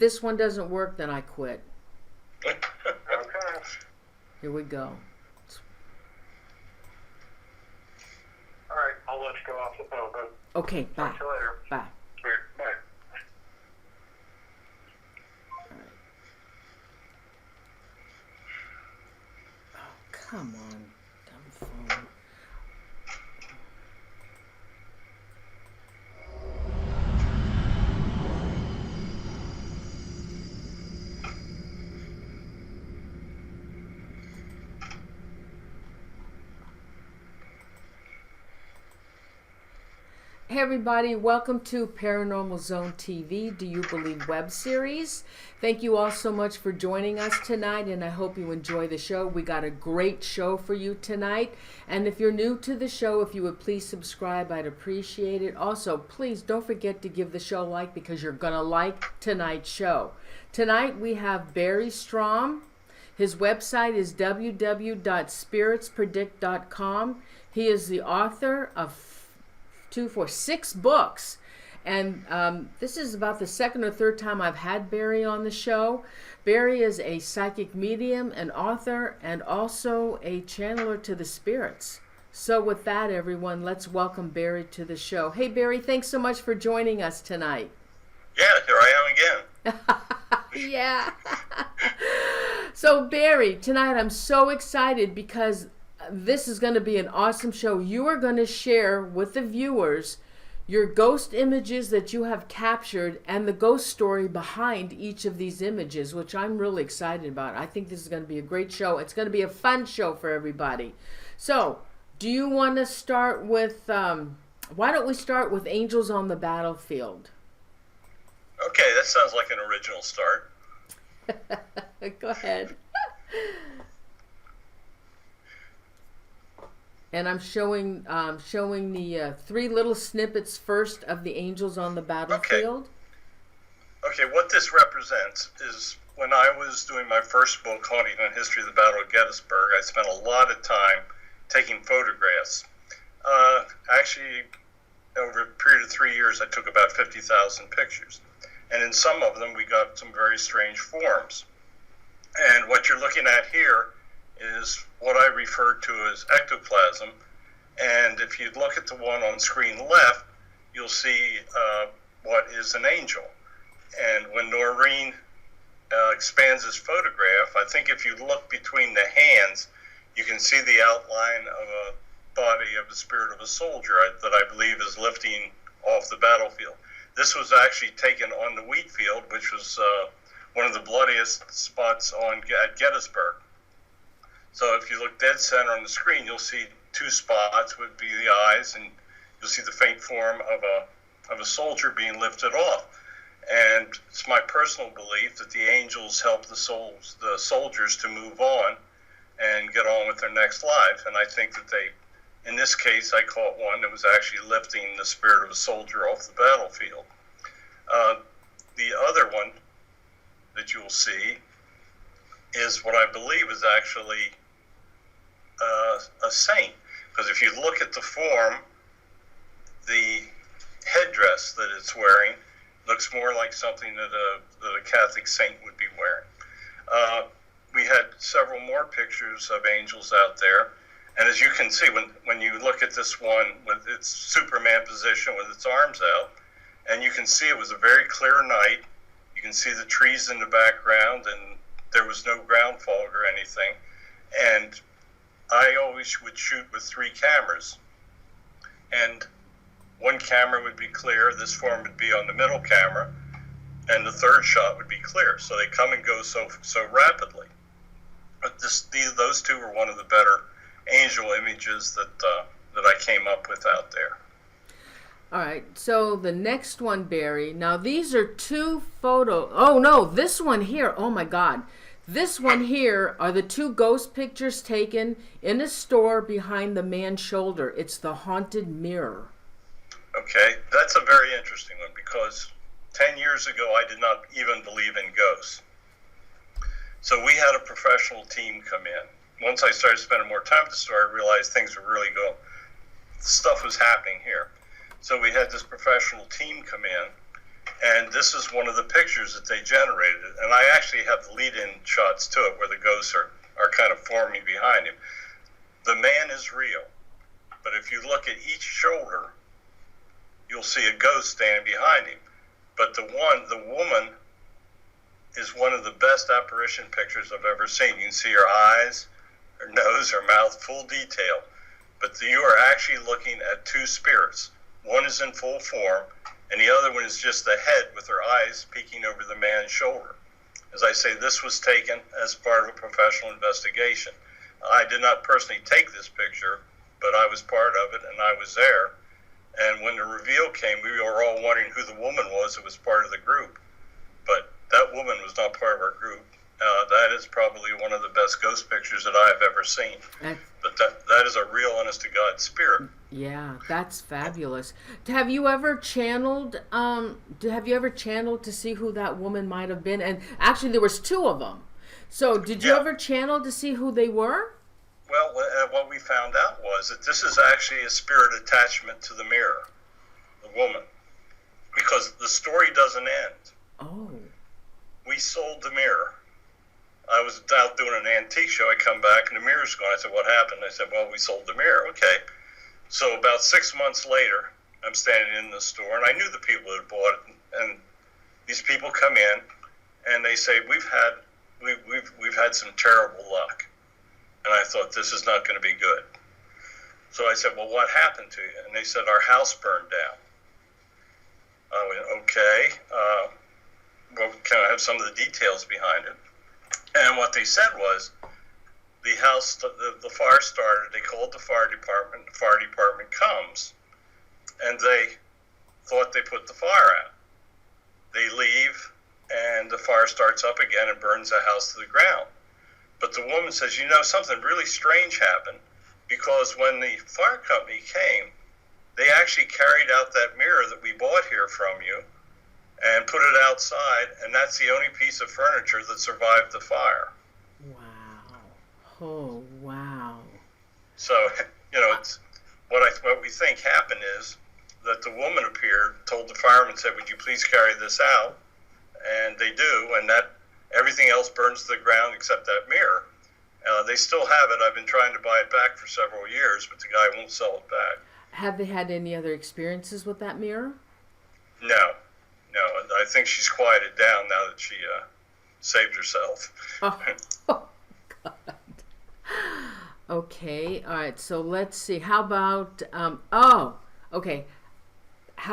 this one doesn't work, then I quit. Okay. Here we go. All right, I'll let you go off the phone, then. Okay, bye. Talk to you later. Bye. All right, bye. Oh, come on, dumb phone. Hey everybody, welcome to Paranormal Zone TV, Do You Believe web series. Thank you all so much for joining us tonight, and I hope you enjoy the show. We got a great show for you tonight, and if you're new to the show, if you would please subscribe, I'd appreciate it. Also, please don't forget to give the show a like because you're going to like tonight's show. Tonight we have Barry Strohm. His website is www.spiritspredict.com. He is the author of 6 books, and this is about the second or third time I've had Barry on the show. Barry is a psychic medium, an author, and also a channeler to the spirits. So with that, everyone, let's welcome Barry to the show. Hey Barry, thanks so much for joining us tonight. Yeah, here I am again. Yeah. So Barry, tonight I'm so excited because this is going to be an awesome show. You are going to share with the viewers your ghost images that you have captured and the ghost story behind each of these images, which I'm really excited about. I think this is going to be a great show. It's going to be a fun show for everybody. So, do you want to start with, why don't we start with Angels on the Battlefield? Okay, that sounds like an original start. Go ahead. And I'm showing the 3 little snippets first of the Angels on the Battlefield. Okay, what this represents is when I was doing my first book, Haunting on History of the Battle of Gettysburg, I spent a lot of time taking photographs. Actually, over a period of 3 years, I took about 50,000 pictures. And in some of them, we got some very strange forms. And what you're looking at here is what I refer to as ectoplasm. And if you look at the one on screen left, you'll see what is an angel. And when Norene expands his photograph, I think if you look between the hands, you can see the outline of a body of the spirit of a soldier that I believe is lifting off the battlefield. This was actually taken on the wheat field, which was one of the bloodiest spots at Gettysburg. So if you look dead center on the screen, you'll see 2 spots would be the eyes, and you'll see the faint form of a soldier being lifted off. And it's my personal belief that the angels help the soldiers to move on and get on with their next life. And I think that in this case, I caught one that was actually lifting the spirit of a soldier off the battlefield. The other one that you'll see is what I believe is actually a saint, because if you look at the form, the headdress that it's wearing looks more like something that a Catholic saint would be wearing. We had several more pictures of angels out there, and as you can see, when you look at this one with its Superman position with its arms out, and you can see it was a very clear night. You can see the trees in the background, and there was no ground fog or anything. And I always would shoot with 3 cameras. And one camera would be clear, this form would be on the middle camera, and the third shot would be clear. So they come and go so rapidly. But those 2 were one of the better angel images that I came up with out there. All right, so the next one, Barry. Now, these are 2 photos. Oh, no, this one here. Oh, my God. This one here are the 2 ghost pictures taken in a store behind the man's shoulder. It's the haunted mirror. Okay, that's a very interesting one because 10 years ago, I did not even believe in ghosts. So we had a professional team come in. Once I started spending more time at the store, I realized things were really going, stuff was happening here. So we had this professional team come in, And this is one of the pictures that they generated. And I actually have the lead-in shots to it where the ghosts are kind of forming behind him. The man is real. But if you look at each shoulder, you'll see a ghost standing behind him. But the woman is one of the best apparition pictures I've ever seen. You can see her eyes, her nose, her mouth, full detail. But you are actually looking at two spirits. One is in full form, and the other one is just the head with her eyes peeking over the man's shoulder. As I say, this was taken as part of a professional investigation. I did not personally take this picture, but I was part of it, and I was there. And when the reveal came, we were all wondering who the woman was that was part of the group. But that woman was not part of our group. That is probably one of the best ghost pictures that I have ever seen. But that is a real, honest-to-God spirit. Yeah, that's fabulous. Have you ever channeled? To see who that woman might have been? And actually, there was two of them. So, did you ever channel to see who they were? Well, what we found out was that this is actually a spirit attachment to the mirror, the woman, because the story doesn't end. Oh. We sold the mirror. I was out doing an antique show. I come back and the mirror's gone. I said, what happened? I said, well, we sold the mirror. Okay. So about 6 months later, I'm standing in the store, and I knew the people who had bought it. And these people come in, and they say, we've had some terrible luck. And I thought, this is not going to be good. So I said, well, what happened to you? And they said, our house burned down. I went, okay. Well, can I have some of the details behind it? And what they said was, the house, the fire started, they called the fire department comes, and they thought they put the fire out. They leave, and the fire starts up again and burns the house to the ground. But the woman says, something really strange happened, because when the fire company came, they actually carried out that mirror that we bought here from you and put it outside, and that's the only piece of furniture that survived the fire. Wow. Oh, wow. So, it's what we think happened is that the woman appeared, told the fireman, said, would you please carry this out? And they do, and that everything else burns to the ground except that mirror. They still have it. I've been trying to buy it back for several years, but the guy won't sell it back. Have they had any other experiences with that mirror? No. I think she's quieted down now that she saved herself. Oh, God. Okay, all right, so let's see. How about, how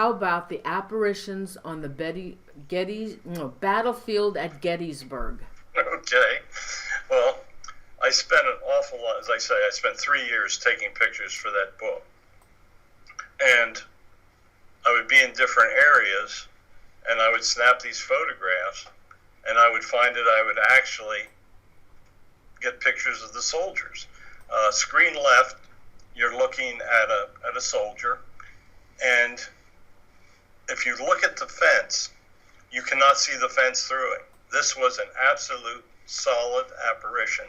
about the apparitions on the battlefield at Gettysburg? Okay. Well, I spent an awful lot, as I say, I spent 3 years taking pictures for that book. And I would be in different areas, and I would snap these photographs, and I would find that I would actually get pictures of the soldiers. Screen left, you're looking at a soldier, and if you look at the fence, you cannot see the fence through it. This was an absolute solid apparition.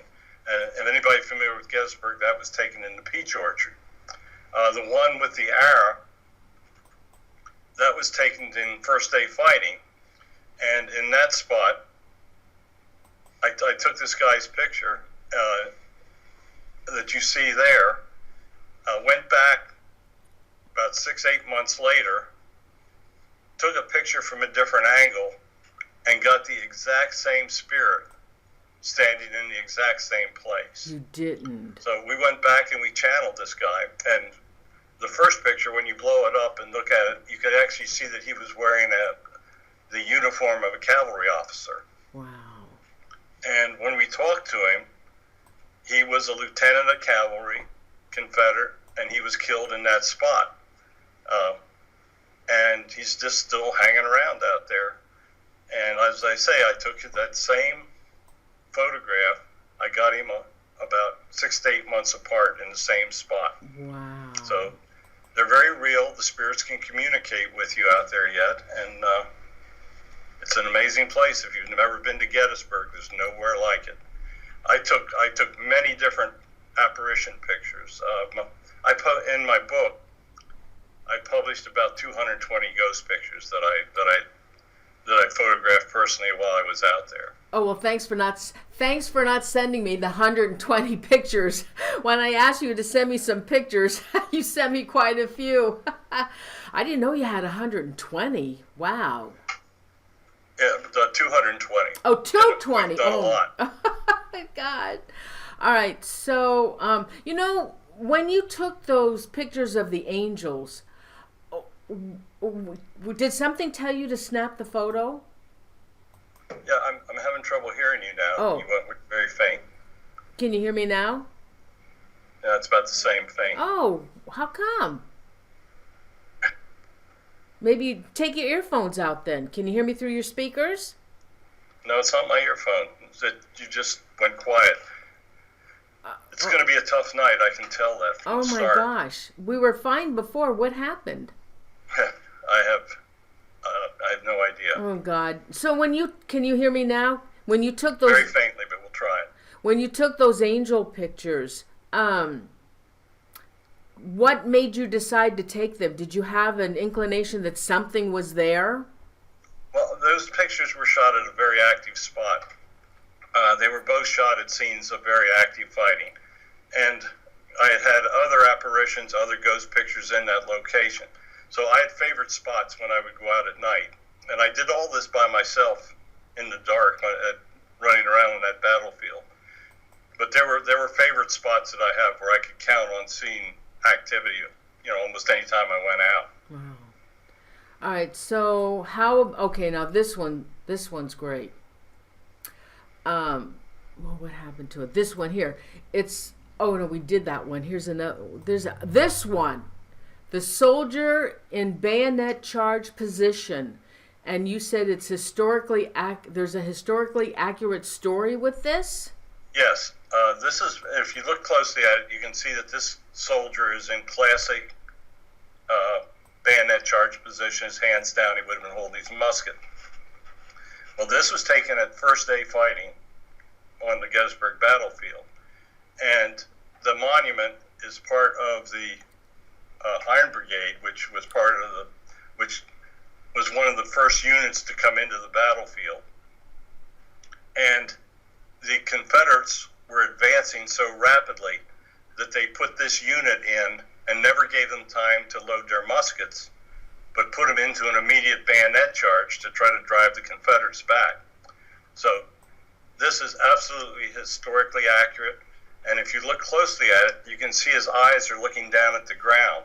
And if anybody familiar with Gettysburg, that was taken in the peach orchard. The one with the arrow, that was taken in first day fighting. And in that spot, I took this guy's picture that you see there, went back about 6-8 months later, took a picture from a different angle, and got the exact same spirit standing in the exact same place. You didn't. So we went back and we channeled this guy. And the first picture, when you blow it up and look at it, you could actually see that he was wearing the uniform of a cavalry officer. Wow. And when we talked to him, he was a lieutenant of cavalry, Confederate, and he was killed in that spot. And he's just still hanging around out there. And as I say, I took that same photograph. I got him about 6 to 8 months apart in the same spot. Wow. So they're very real. The spirits can communicate with you out there yet. And it's an amazing place. If you've never been to Gettysburg, there's nowhere like it. I took many different apparition pictures. I put in my book, I published about 220 ghost pictures that I that I photographed personally while I was out there. Oh, well, thanks for not sending me the 120 pictures. When I asked you to send me some pictures, you sent me quite a few. I didn't know you had 120. Wow. Yeah, 220. Oh, 220. We've done a lot. Oh, my God. All right. So, when you took those pictures of the angels, did something tell you to snap the photo? Yeah, I'm having trouble hearing you now. Oh. You went very faint. Can you hear me now? Yeah, it's about the same thing. Oh, how come? Maybe take your earphones out then. Can you hear me through your speakers? No, it's not my earphone. You just went quiet. It's going to be a tough night. I can tell that from Oh the my start. gosh. We were fine before. What happened? I have no idea. Oh God. So can you hear me now? When you took those Very faintly, but we'll try it. When you took those angel pictures, what made you decide to take them? Did you have an inclination that something was there? Well, those pictures were shot at a very active spot. They were both shot at scenes of very active fighting. And I had other apparitions, other ghost pictures in that location. So I had favorite spots when I would go out at night. And I did all this by myself in the dark, running around on that battlefield. But there were favorite spots that I have where I could count on seeing activity, almost any time I went out. Wow. All right, so okay, now this one's great. Well, what happened to it? This one here. Oh no, we did that one. Here's another. This one. The soldier in bayonet charge position. And you said it's there's a historically accurate story with this? Yes. This is, if you look closely at it, you can see that this soldier is in classic bayonet charge position, his hands down. He would have been holding his musket. Well, this was taken at first day fighting on the Gettysburg battlefield. And the monument is part of the Iron Brigade, which was one of the first units to come into the battlefield. And the Confederates were advancing so rapidly that they put this unit in and never gave them time to load their muskets, but put them into an immediate bayonet charge to try to drive the Confederates back. So this is absolutely historically accurate. And if you look closely at it, you can see his eyes are looking down at the ground.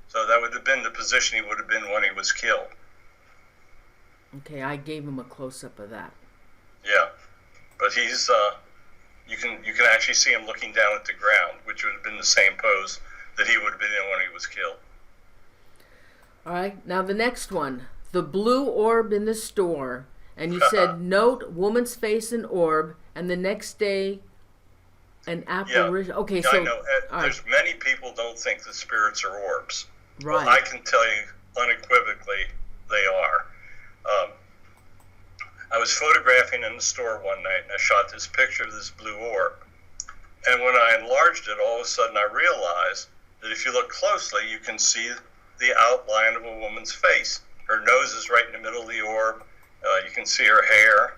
So that would have been the position he would have been when he was killed. Okay, I gave him a close-up of that. Yeah, but he's you can actually see him looking down at the ground, which would have been the same pose that he would have been in when he was killed. All right, now the next one, the blue orb in the store, and you said note woman's face and orb, and the next day an apparition. Yeah. Okay, yeah, so I know. There's many people don't think that spirits are orbs. Right. Well, I can tell you unequivocally they are. I was photographing in the store one night, and I shot this picture of this blue orb. And when I enlarged it, all of a sudden I realized that if you look closely, you can see the outline of a woman's face. Her nose is right in the middle of the orb. You can see her hair.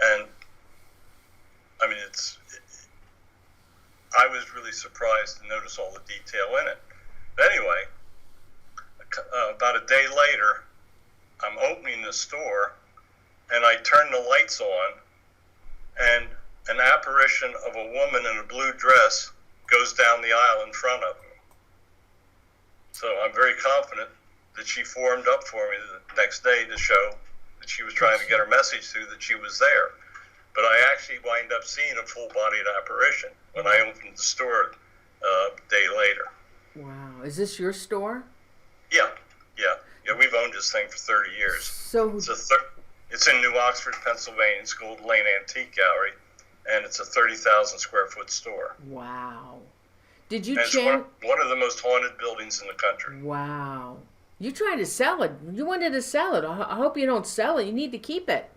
And, I mean, I was really surprised to notice all the detail in it. But anyway, about a day later, I'm opening the store, and I turn the lights on, and an apparition of a woman in a blue dress goes down the aisle in front of me. So I'm very confident that she formed up for me the next day to show that she was trying to get her message through, that she was there. But I actually wind up seeing a full-bodied apparition when I opened the store a day later. Wow. Is this your store? Yeah. We've owned this thing for 30 years. So it's in New Oxford, Pennsylvania. It's Gold Lane Antique Gallery, and it's a 30,000 square foot store. Wow. Did you and it's one of the most haunted buildings in the country. Wow. You tried to sell it. You wanted to sell it. I hope you don't sell it. You need to keep it.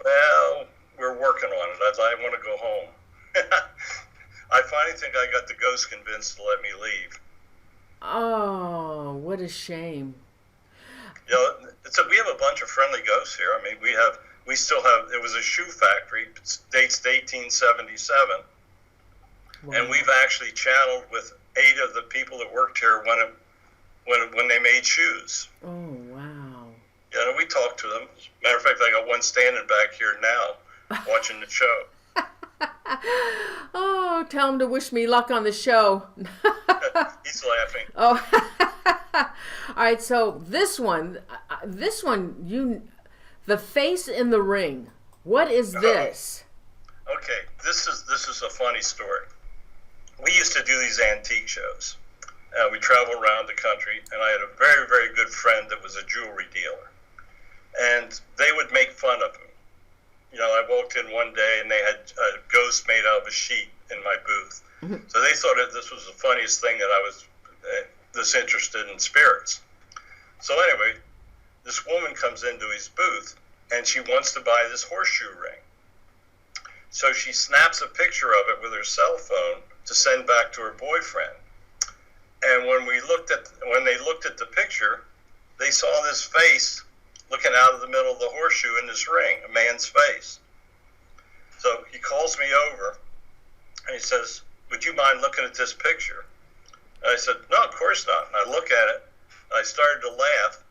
Well, we're working on it. I want to go home. I finally think I got the ghost convinced to let me leave. Oh, what a shame. You know, we have a bunch of friendly ghosts here. I mean, we still have. It was a shoe factory. It dates to 1877, Wow. and we've actually channeled with 8 of the people that worked here when they made shoes. Oh, wow. You know, we talked to them. Matter of fact, I got one standing back here now, watching the show. Oh, tell him to wish me luck on the show. He's laughing. Oh, all right. So this one, the face in the ring. What is this? Okay, this is a funny story. We used to do these antique shows. We traveled around the country, and I had a very, very good friend that was a jewelry dealer. And they would make fun of him. You know, I walked in one day, and they had a ghost made out of a sheet in my booth. So they thought that this was the funniest thing, that I was this interested in spirits. So anyway, this woman comes into his booth, and she wants to buy this horseshoe ring. So she snaps a picture of it with her cell phone to send back to her boyfriend. And when they looked at the picture, they saw this face looking out of the middle of the horseshoe in this ring, a man's face. So he calls me over, and he says, "Would you mind looking at this picture?" And I said, "No, of course not." And I look at it, and I started to laugh,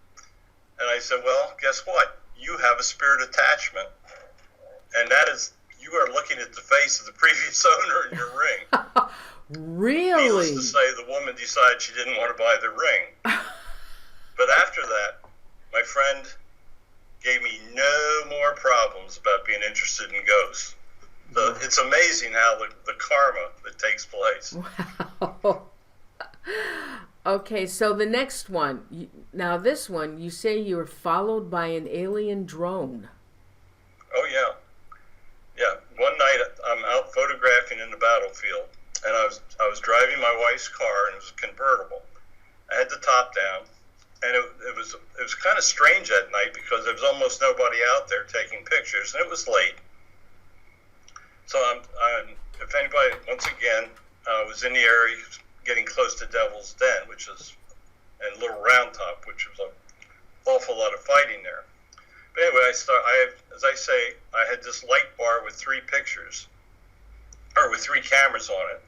and I said, "Well, guess what? You have a spirit attachment, and that is, you are looking at the face of the previous owner in your ring." Really? Needless to say, the woman decided she didn't want to buy the ring. But after that, my friend gave me no more problems about being interested in ghosts. So it's amazing how the karma that takes place. Wow. Okay, so the next one. Now this one, you say you were followed by an alien drone. Oh, yeah. Yeah. One night, I'm out photographing in the battlefield, and I was driving my wife's car, and it was a convertible. I had the top down, and it was kind of strange at night because there was almost nobody out there taking pictures, and it was late. So if anybody, once again, was in the area getting close to Devil's Den, which is, and Little Round Top, which was an awful lot of fighting there. But anyway, as I say, I had this light bar with 3 pictures, or with 3 cameras on it,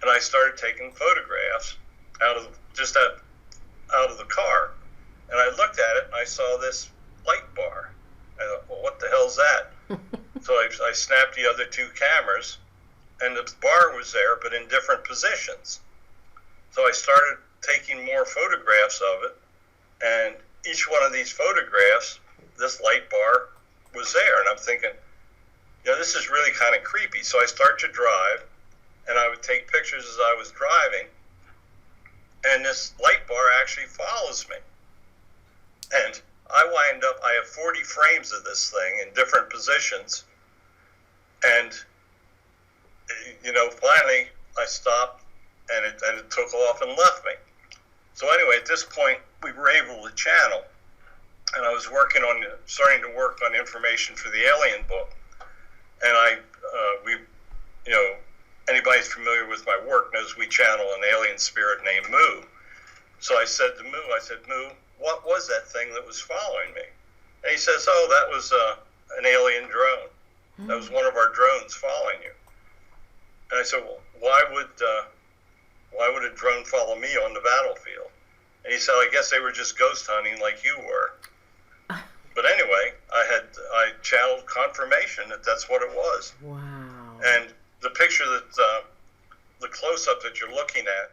and I started taking photographs out of the car, and I looked at it, and I saw this light bar. I thought, well, what the hell's that? So I snapped the other 2 cameras, and the bar was there, but in different positions. So I started taking more photographs of it, and each one of these photographs, this light bar was there, and I'm thinking, this is really kind of creepy. So I start to drive, and I would take pictures as I was driving, and this light bar actually follows me. And I have 40 frames of this thing in different positions, and, finally I stopped, and it took off and left me. So anyway, at this point, we were able to channel, and I was starting to work on information for the alien book, and anybody who's familiar with my work knows we channel an alien spirit named Moo. So I said to Moo, Moo, what was that thing that was following me? And he says, oh, that was an alien drone. That was one of our drones following you. And I said, well, why would a drone follow me on the battlefield? And he said, I guess they were just ghost hunting like you were. But anyway, I channeled confirmation that that's what it was. Wow. And the picture the close-up that you're looking at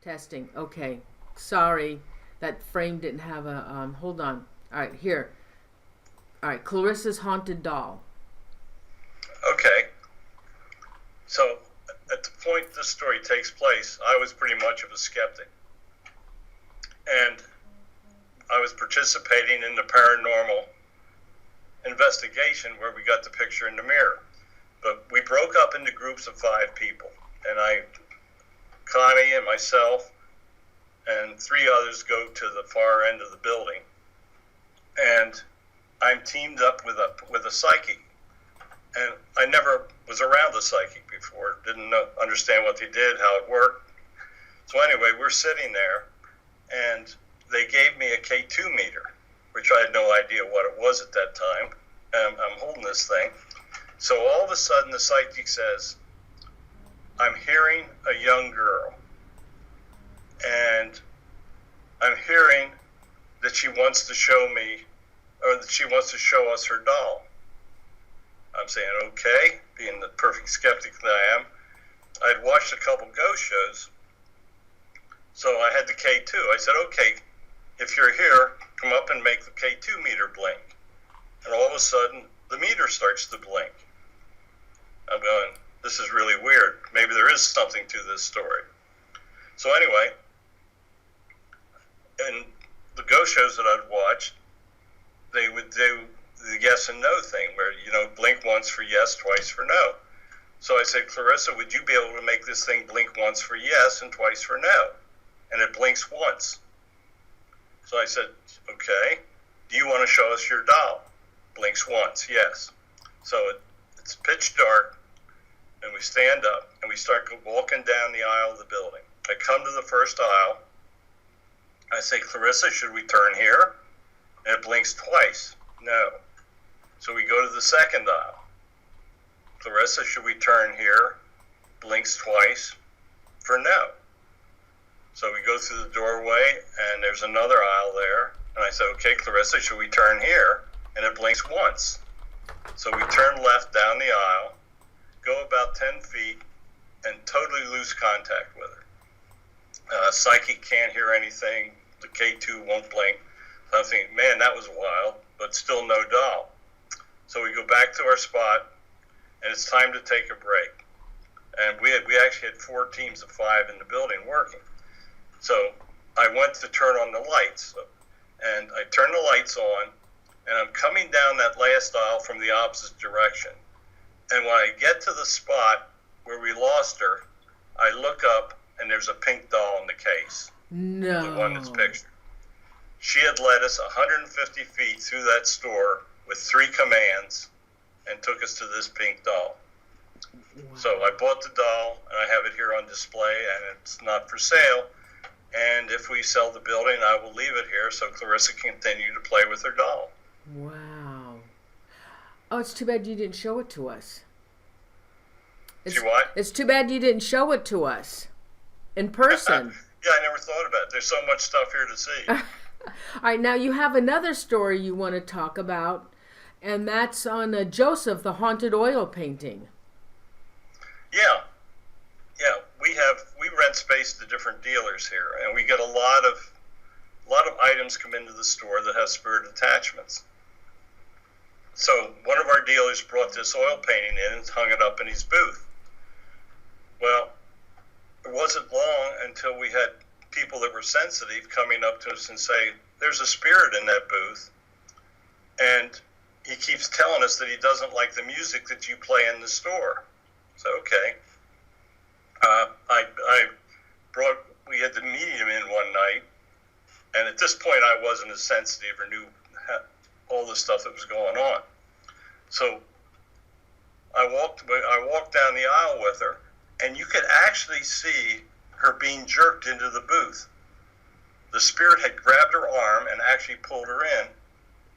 Testing. Okay. Sorry. That frame didn't have a, hold on. All right, here. All right, Clarissa's haunted doll. Okay. So, at the point this story takes place, I was pretty much of a skeptic. And I was participating in the paranormal investigation where we got the picture in the mirror. But we broke up into groups of 5 people. And Connie and myself and 3 others go to the far end of the building. And I'm teamed up with a psychic. And I never was around the psychic before, didn't understand what they did, how it worked. So anyway, we're sitting there, and they gave me a K2 meter, which I had no idea what it was at that time. I'm holding this thing. So all of a sudden, the psychic says, I'm hearing a young girl, and I'm hearing that she wants to show me, or that she wants to show us her doll. I'm saying, okay, being the perfect skeptic that I am. I'd watched a couple ghost shows, so I had the K2. I said, okay, if you're here, come up and make the K2 meter blink. And all of a sudden, the meter starts to blink. I'm going, this is really weird. Maybe there is something to this story. So anyway, in the ghost shows that I'd watched, they would do the yes and no thing where, blink once for yes, twice for no. So I said, Clarissa, would you be able to make this thing blink once for yes and twice for no? And it blinks once. So I said, okay, do you want to show us your doll? Blinks once, yes. So it's pitch dark, and we stand up, and we start walking down the aisle of the building. I come to the first aisle. I say, Clarissa, should we turn here? And it blinks twice. No. So we go to the second aisle. Clarissa, should we turn here? Blinks twice for no. So we go through the doorway, and there's another aisle there. And I said, okay, Clarissa, should we turn here? And it blinks once. So we turn left down the aisle, go about 10 feet, and totally lose contact with her. Psychic can't hear anything. The K2 won't blink. So I'm thinking, man, that was wild, but still no doll. So we go back to our spot, and it's time to take a break. And we actually had 4 teams of 5 in the building working. So I went to turn on the lights, and I turned the lights on, and I'm coming down that last aisle from the opposite direction. And when I get to the spot where we lost her, I look up, and there's a pink doll in the case. No. The one that's pictured. She had led us 150 feet through that store with 3 commands and took us to this pink doll. Wow. So I bought the doll, and I have it here on display, and it's not for sale. And if we sell the building, I will leave it here so Clarissa can continue to play with her doll. Wow. Oh, it's too bad you didn't show it to us. See what? It's too bad you didn't show it to us in person. Yeah, I never thought about it. There's so much stuff here to see. All right, now you have another story you want to talk about, and that's on Joseph, the haunted oil painting. Yeah. We rent space to different dealers here, and we get a lot of items come into the store that have spirit attachments. So one of our dealers brought this oil painting in and hung it up in his booth. Well, it wasn't long until we had people that were sensitive coming up to us and say, there's a spirit in that booth, and he keeps telling us that he doesn't like the music that you play in the store. So, okay. We had to meet him in one night, and at this point I wasn't as sensitive or knew all the stuff that was going on. So I walked down the aisle with her, and you could actually see her being jerked into the booth. The spirit had grabbed her arm and actually pulled her in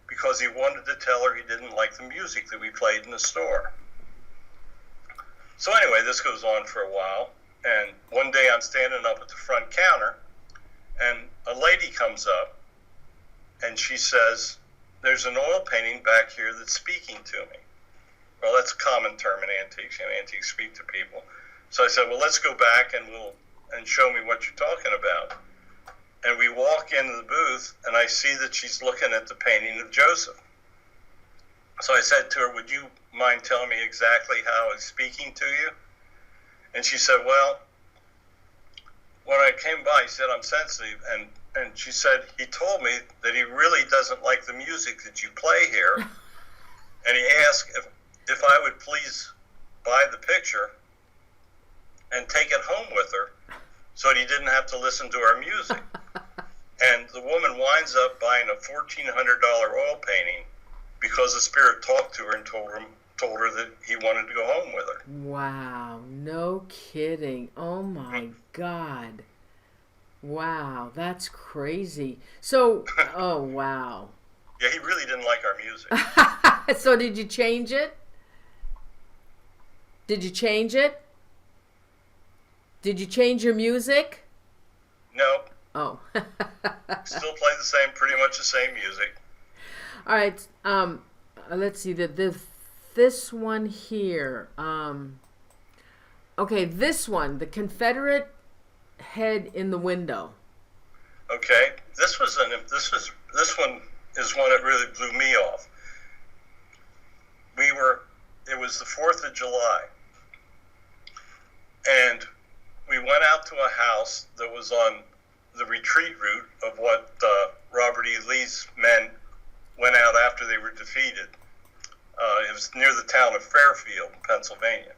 because he wanted to tell her he didn't like the music that we played in the store. So anyway, this goes on for a while, and one day I'm standing up at the front counter, and a lady comes up, and she says, there's an oil painting back here that's speaking to me. Well, that's a common term in antiques. Antiques speak to people. So I said, well, let's go back and we'll and show me what you're talking about. And we walk into the booth, and I see that she's looking at the painting of Joseph. So I said to her, would you mind telling me exactly how it's speaking to you? And she said, well, when I came by, he said, I'm sensitive. And she said, he told me that he really doesn't like the music that you play here. And he asked if I would please buy the picture and take it home with her so that he didn't have to listen to our music. And the woman winds up buying a $1,400 oil painting because the spirit talked to her and told her that he wanted to go home with her. Wow, no kidding. Oh my God. Wow, that's crazy. So, oh wow. Yeah, he really didn't like our music. So did you change it? Did you change it? Did you change your music? No. Oh. Still play the same, pretty much the same music. All right. Let's see this one here. Okay, this one, the Confederate head in the window. Okay, this one is one that really blew me off. It was the 4th of July, and we went out to a house that was on the retreat route of what Robert E. Lee's men went out after they were defeated. It was near the town of Fairfield, Pennsylvania.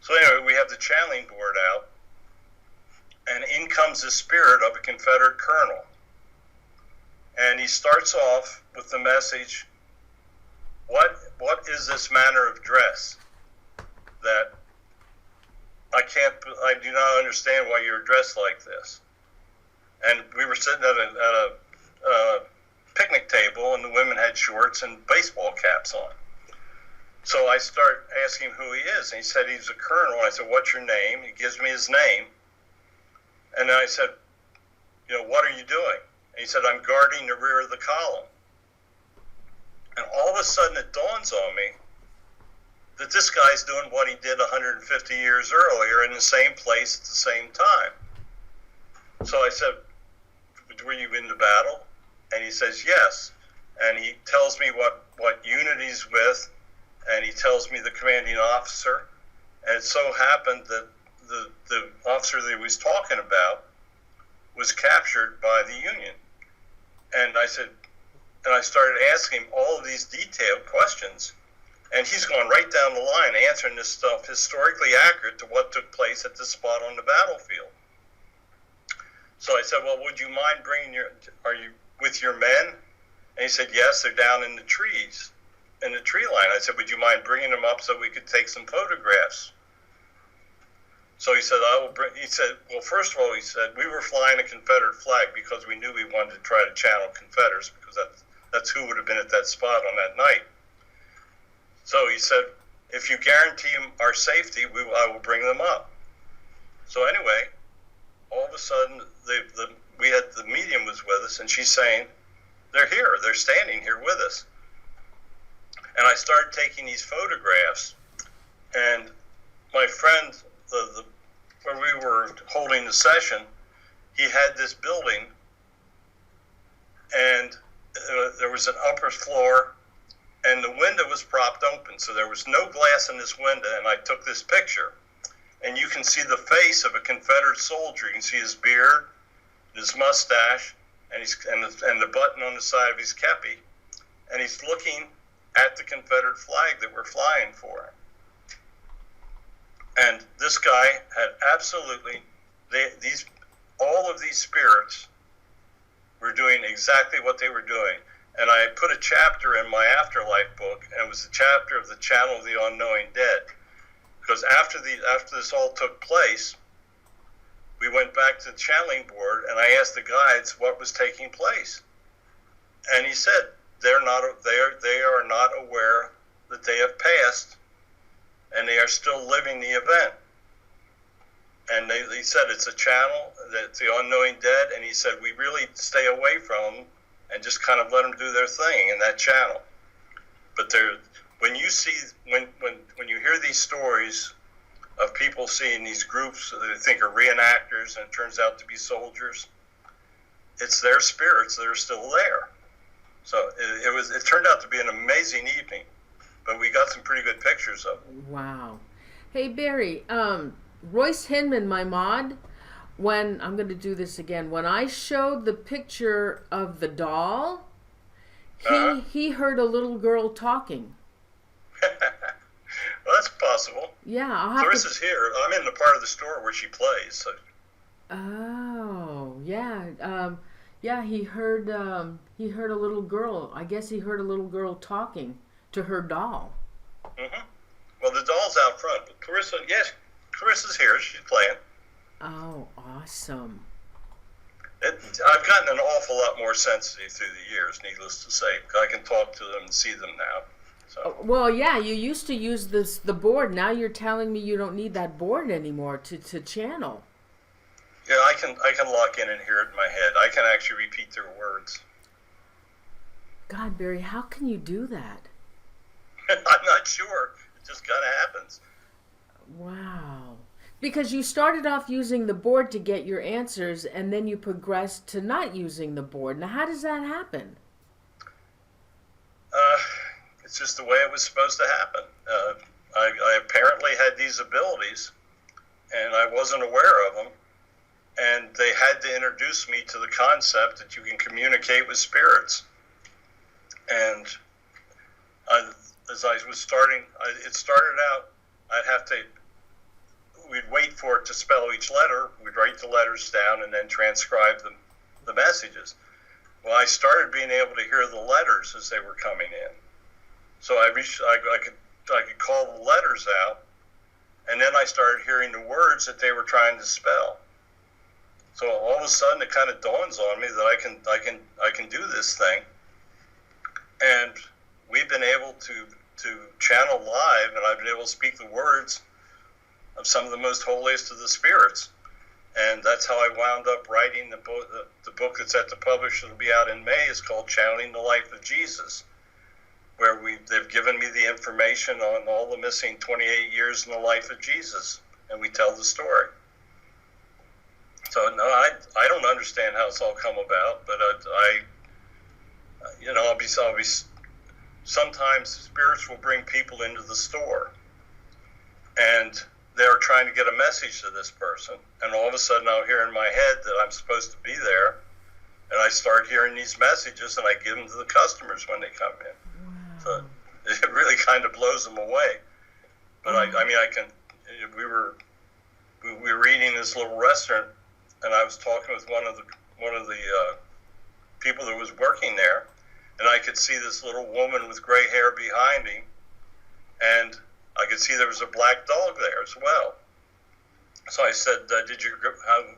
So anyway, we have the channeling board out, and in comes the spirit of a Confederate colonel. And he starts off with the message, what is this manner of dress that I do not understand why you're dressed like this. And we were sitting at a picnic table, and the women had shorts and baseball caps on. So I start asking him who he is, and he said he's a colonel. And I said, what's your name? He gives me his name. And then I said, what are you doing? And he said, I'm guarding the rear of the column. And all of a sudden it dawns on me that this guy's doing what he did 150 years earlier in the same place at the same time. So I said, were you in the battle? And he says, yes. And he tells me what unit he's with, and he tells me the commanding officer. And it so happened that the officer that he was talking about was captured by the Union. And I started asking him all of these detailed questions, and he's going right down the line answering this stuff historically accurate to what took place at this spot on the battlefield. So I said, well, would you mind are you with your men? And he said, yes, they're down in the trees, in the tree line. I said, would you mind bringing them up so we could take some photographs? So he said, he said, well, first of all, he said, we were flying a Confederate flag because we knew we wanted to try to channel Confederates because that's who would have been at that spot on that night. So he said, if you guarantee our safety, I will bring them up. So anyway, all of a sudden, the medium was with us, and she's saying, they're here, they're standing here with us. And I started taking these photographs, and my friend, where we were holding the session, he had this building, and there was an upper floor, and the window was propped open, so there was no glass in this window, and I took this picture. And you can see the face of a Confederate soldier. You can see his beard, his mustache, and the button on the side of his kepi. And he's looking at the Confederate flag that we're flying for. And this guy had absolutely, all of these spirits were doing exactly what they were doing. And I put a chapter in my Afterlife book, and it was the chapter of the Channel of the Unknowing Dead. Because after this all took place, we went back to the channeling board, and I asked the guides what was taking place. And he said they are not aware that they have passed, and they are still living the event. And he said it's a channel, that's the unknowing dead, and he said we really stay away from them and just kind of let them do their thing in that channel. But when you hear these stories of people people seeing these groups that they think are reenactors, and it turns out to be soldiers. It's their spirits that are still there. So it turned out to be an amazing evening, but we got some pretty good pictures of it. Wow. Hey, Barry, Royce Hinman, my mod, when, I'm going to do this again, when I showed the picture of the doll, he heard a little girl talking. Well, that's possible. Yeah, I'll have Clarissa's here. I'm in the part of the store where she plays. So. Oh, yeah. Yeah, he heard a little girl. I guess he heard a little girl talking to her doll. Mm-hmm. Well, the doll's out front, but Clarissa's here. She's playing. Oh, awesome. I've gotten an awful lot more sensitive through the years, needless to say. I can talk to them and see them now. So. Well, yeah, you used to use the board. Now you're telling me you don't need that board anymore to channel. Yeah, I can lock in and hear it in my head. I can actually repeat their words. God, Barry, how can you do that? I'm not sure. It just kind of happens. Wow. Because you started off using the board to get your answers, and then you progressed to not using the board. Now, how does that happen? It's just the way it was supposed to happen. I apparently had these abilities, and I wasn't aware of them. And they had to introduce me to the concept that you can communicate with spirits. And as I was starting, it started out, we'd wait for it to spell each letter. We'd write the letters down and then transcribe the messages. Well, I started being able to hear the letters as they were coming in. So I could call the letters out, and then I started hearing the words that they were trying to spell. So all of a sudden, it kind of dawns on me that I can do this thing, and we've been able to channel live, and I've been able to speak the words of some of the most holiest of the spirits, and that's how I wound up writing the book. The book that's at the publisher will be out in May is called "Channeling the Life of Jesus," where they've given me the information on all the missing 28 years in the life of Jesus, and we tell the story. So no, I don't understand how it's all come about, but I'll be sometimes spirits will bring people into the store, and they're trying to get a message to this person, and all of a sudden I'll hear in my head that I'm supposed to be there, and I start hearing these messages, and I give them to the customers when they come in. Wow. So it really kind of blows them away. But we were eating in this little restaurant, and I was talking with one of the people that was working there, and I could see this little woman with gray hair behind me, and I could see there was a black dog there as well. So I said,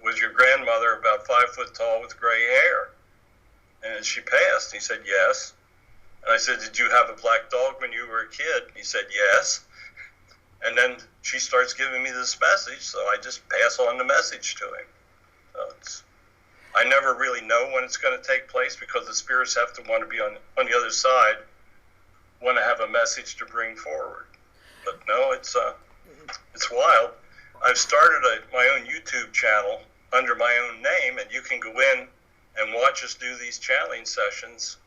was your grandmother about 5 foot tall with gray hair? And she passed. He said, yes. And I said, did you have a black dog when you were a kid? He said, yes. And then she starts giving me this message, so I just pass on the message to him. So I never really know when it's going to take place, because the spirits have to want to be on the other side, want to have a message to bring forward. But no, it's wild. I've started my own YouTube channel under my own name, and you can go in and watch us do these channeling sessions,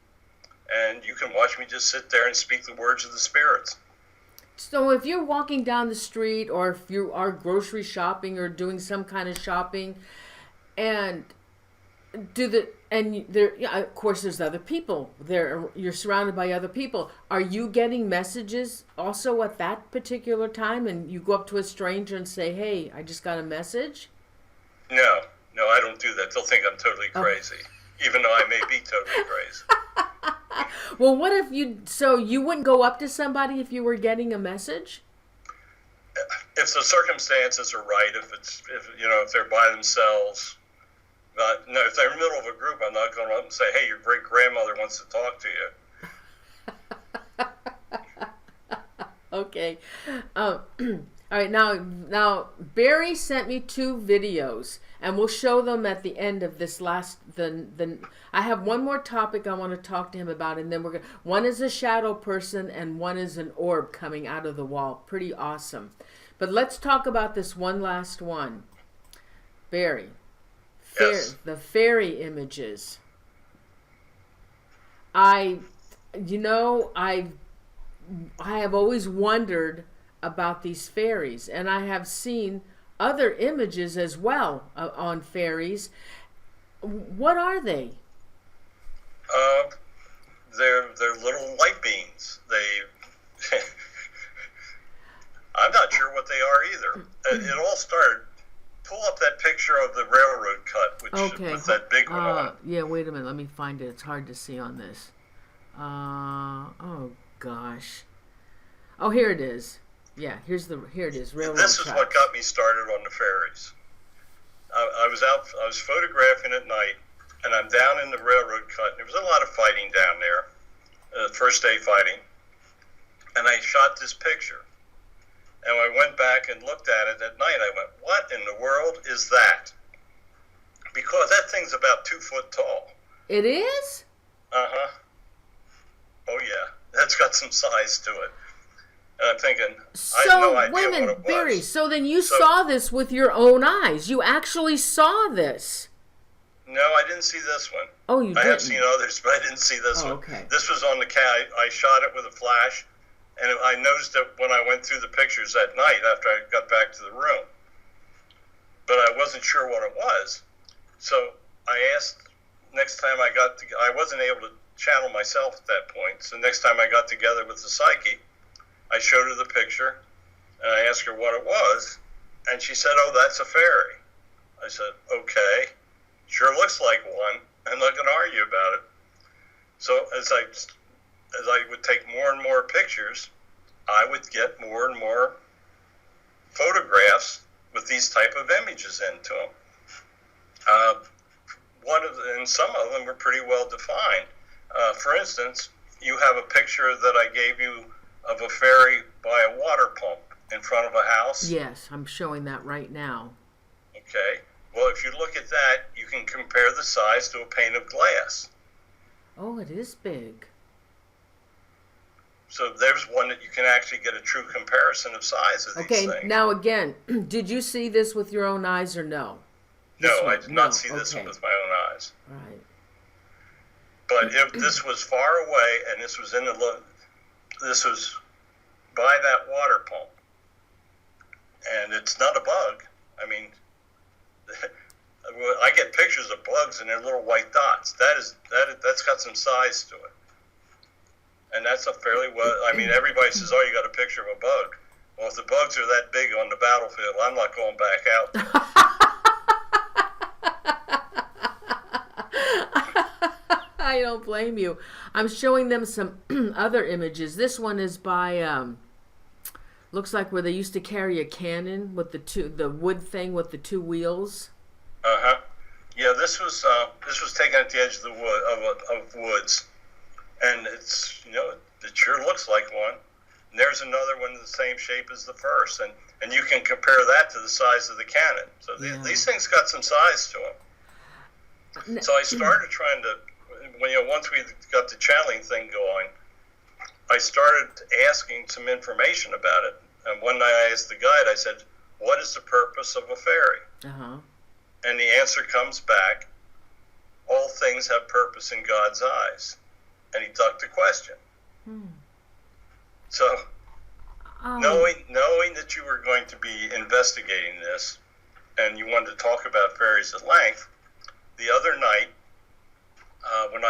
and you can watch me just sit there and speak the words of the spirits. So if you're walking down the street, or if you are grocery shopping or doing some kind of shopping, and of course there's other people there, you're surrounded by other people, are you getting messages also at that particular time, and you go up to a stranger and say, hey, I just got a message? No, I don't do that. They'll think I'm totally crazy, even though I may be totally crazy. Well, what if you wouldn't go up to somebody if you were getting a message? If the circumstances are right, if they're by themselves. No, if they're in the middle of a group, I'm not going up and say, hey, your great-grandmother wants to talk to you. Okay. All right, now Barry sent me 2 videos, and we'll show them at the end of this last. I have one more topic I want to talk to him about, and then one is a shadow person, and one is an orb coming out of the wall. Pretty awesome. But let's talk about this one last one. Barry, Yes. the fairy images. I have always wondered about these fairies, and I have seen other images as well on fairies. What are they? Uh, they're little light beings. I'm not sure what they are either. It all started. Pull up that picture of the railroad cut, with that big one on it. Yeah, wait a minute. Let me find it. It's hard to see on this. Oh gosh. Oh, here it is. Yeah, here it is. Railroad This is tracks. what got me started on the fairies. I was photographing at night, and I'm down in the railroad cut. And there was a lot of fighting down there, first day fighting, and I shot this picture. And I went back and looked at it at night. I went, what in the world is that? Because that thing's about 2 foot tall. It is? Uh-huh. Oh, yeah. That's got some size to it. And I'm thinking, I had no idea wait a minute, what it was. Barry, so then you saw this with your own eyes. You actually saw this. No, I didn't see this one. Oh, you didn't? I have seen others, but I didn't see this one. Okay. This was on the cat. I shot it with a flash, and I noticed it when I went through the pictures at night after I got back to the room. But I wasn't sure what it was. So I asked, next time I wasn't able to channel myself at that point. So next time I got together with the psyche, I showed her the picture, and I asked her what it was, and she said, oh, that's a fairy. I said, okay, sure looks like one. I'm not going to argue about it. So as I would take more and more pictures, I would get more and more photographs with these type of images into them. And some of them were pretty well defined. For instance, you have a picture that I gave you of a fairy by a water pump in front of a house. Yes, I'm showing that right now. Okay. Well, if you look at that, you can compare the size to a pane of glass. Oh, it is big. So there's one that you can actually get a true comparison of size of these things. Okay, now again, did you see this with your own eyes or no? No, I did not see this one with my own eyes. Right. But this was far away, and this was by that water pump, and it's not a bug. I mean, I get pictures of bugs and they're little white dots. That's got some size to it, and that's a fairly well. I mean, everybody says, "Oh, you got a picture of a bug." Well, if the bugs are that big on the battlefield, I'm not going back out there. I don't blame you. I'm showing them some other images. This one is by looks like where they used to carry a cannon with the wood thing with the 2 wheels. Yeah, this was taken at the edge of the of woods, and it's it sure looks like one. And there's another one the same shape as the first, and you can compare that to the size of the cannon. So these things got some size to them. So I started trying to. Once we got the channeling thing going, I started asking some information about it. And one night I asked the guide, I said, what is the purpose of a fairy? Uh-huh. And the answer comes back, all things have purpose in God's eyes. And he ducked the question. So, knowing that you were going to be investigating this, and you wanted to talk about fairies at length, the other night, when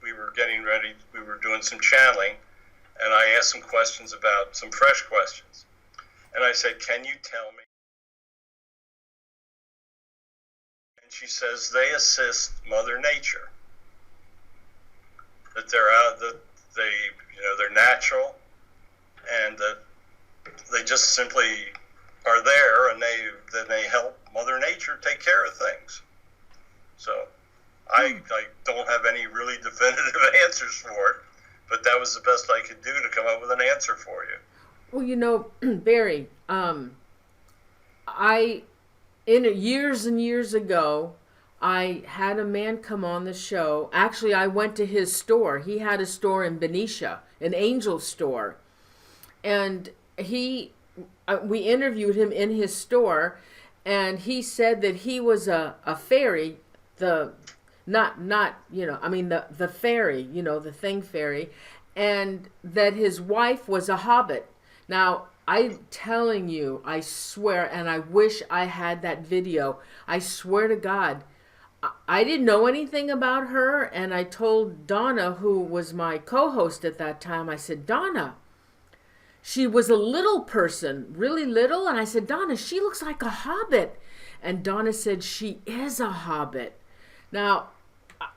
we were getting ready, we were doing some channeling, and I asked some questions about some fresh questions. And I said, can you tell me? And she says, they assist Mother Nature. That they're natural, and that they just simply are there, and they help Mother Nature take care of things. So I don't have any really definitive answers for it, but that was the best I could do to come up with an answer for you. Well, Barry, years and years ago, I had a man come on the show. Actually, I went to his store. He had a store in Benicia, an angel store. And he we interviewed him in his store, and he said that he was a fairy, the not I mean the fairy, the thing fairy, and that his wife was a hobbit. Now, I'm telling you, I swear, and I wish I had that video. I swear to God, I didn't know anything about her, and I told Donna, who was my co-host at that time, I said, Donna, she was a little person, really little, and I said, Donna, she looks like a hobbit. And Donna said, she is a hobbit. Now,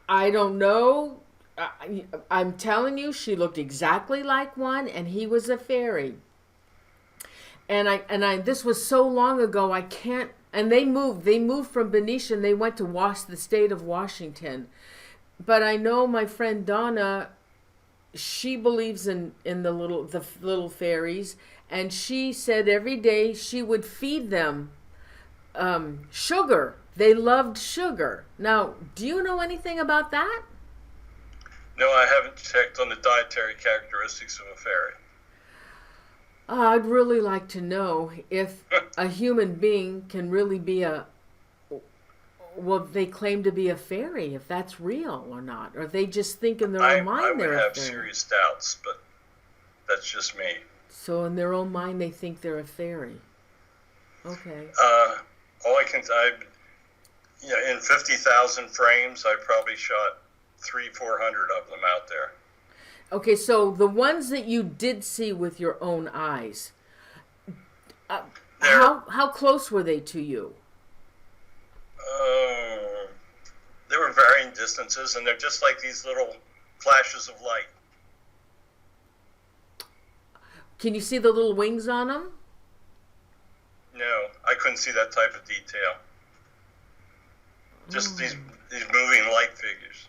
I don't know. I'm telling you, she looked exactly like one, and he was a fairy. And I this was so long ago, I can't. And they moved from Benicia, and they went to the state of Washington. But I know my friend Donna, she believes in the little fairies, and she said every day she would feed them sugar. They loved sugar. Now, do you know anything about that? No, I haven't checked on the dietary characteristics of a fairy. I'd really like to know if a human being can really be well, they claim to be a fairy, if that's real or not. Or they just think in their own mind they're a fairy. I would have serious doubts, but that's just me. So in their own mind they think they're a fairy. Okay. In 50,000 frames, I probably shot 300-400 of them out there. Okay, so the ones that you did see with your own eyes, how close were they to you? They were varying distances, and they're just like these little flashes of light. Can you see the little wings on them? No, I couldn't see that type of detail. Just these moving light figures.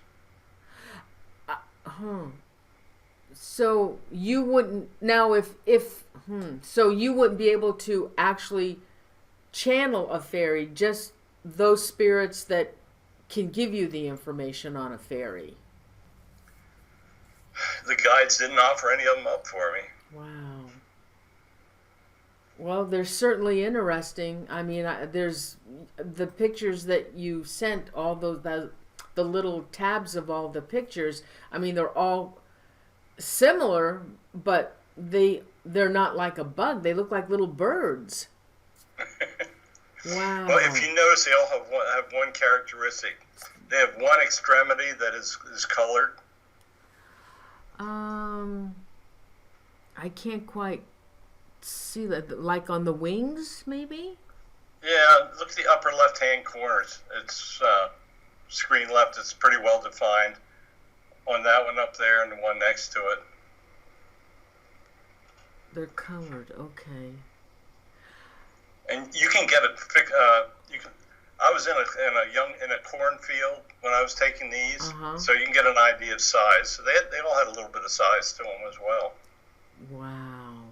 So you wouldn't now so you wouldn't be able to actually channel a fairy, just those spirits that can give you the information on a fairy. The guides didn't offer any of them up for me. Wow. Well, they're certainly interesting. I mean, there's the pictures that you sent, all the little tabs of all the pictures. I mean, they're all similar, but they're not like a bug. They look like little birds. Wow. Well, if you notice, they all have one characteristic. They have one extremity that is colored. I can't quite see that. Like on the wings, maybe? Yeah, look at the upper left-hand corners. It's screen left. It's pretty well defined. On that one up there and the one next to it. They're colored, okay. And you can get I was in a cornfield when I was taking these, so you can get an idea of size. So they all had a little bit of size to them as well. Wow.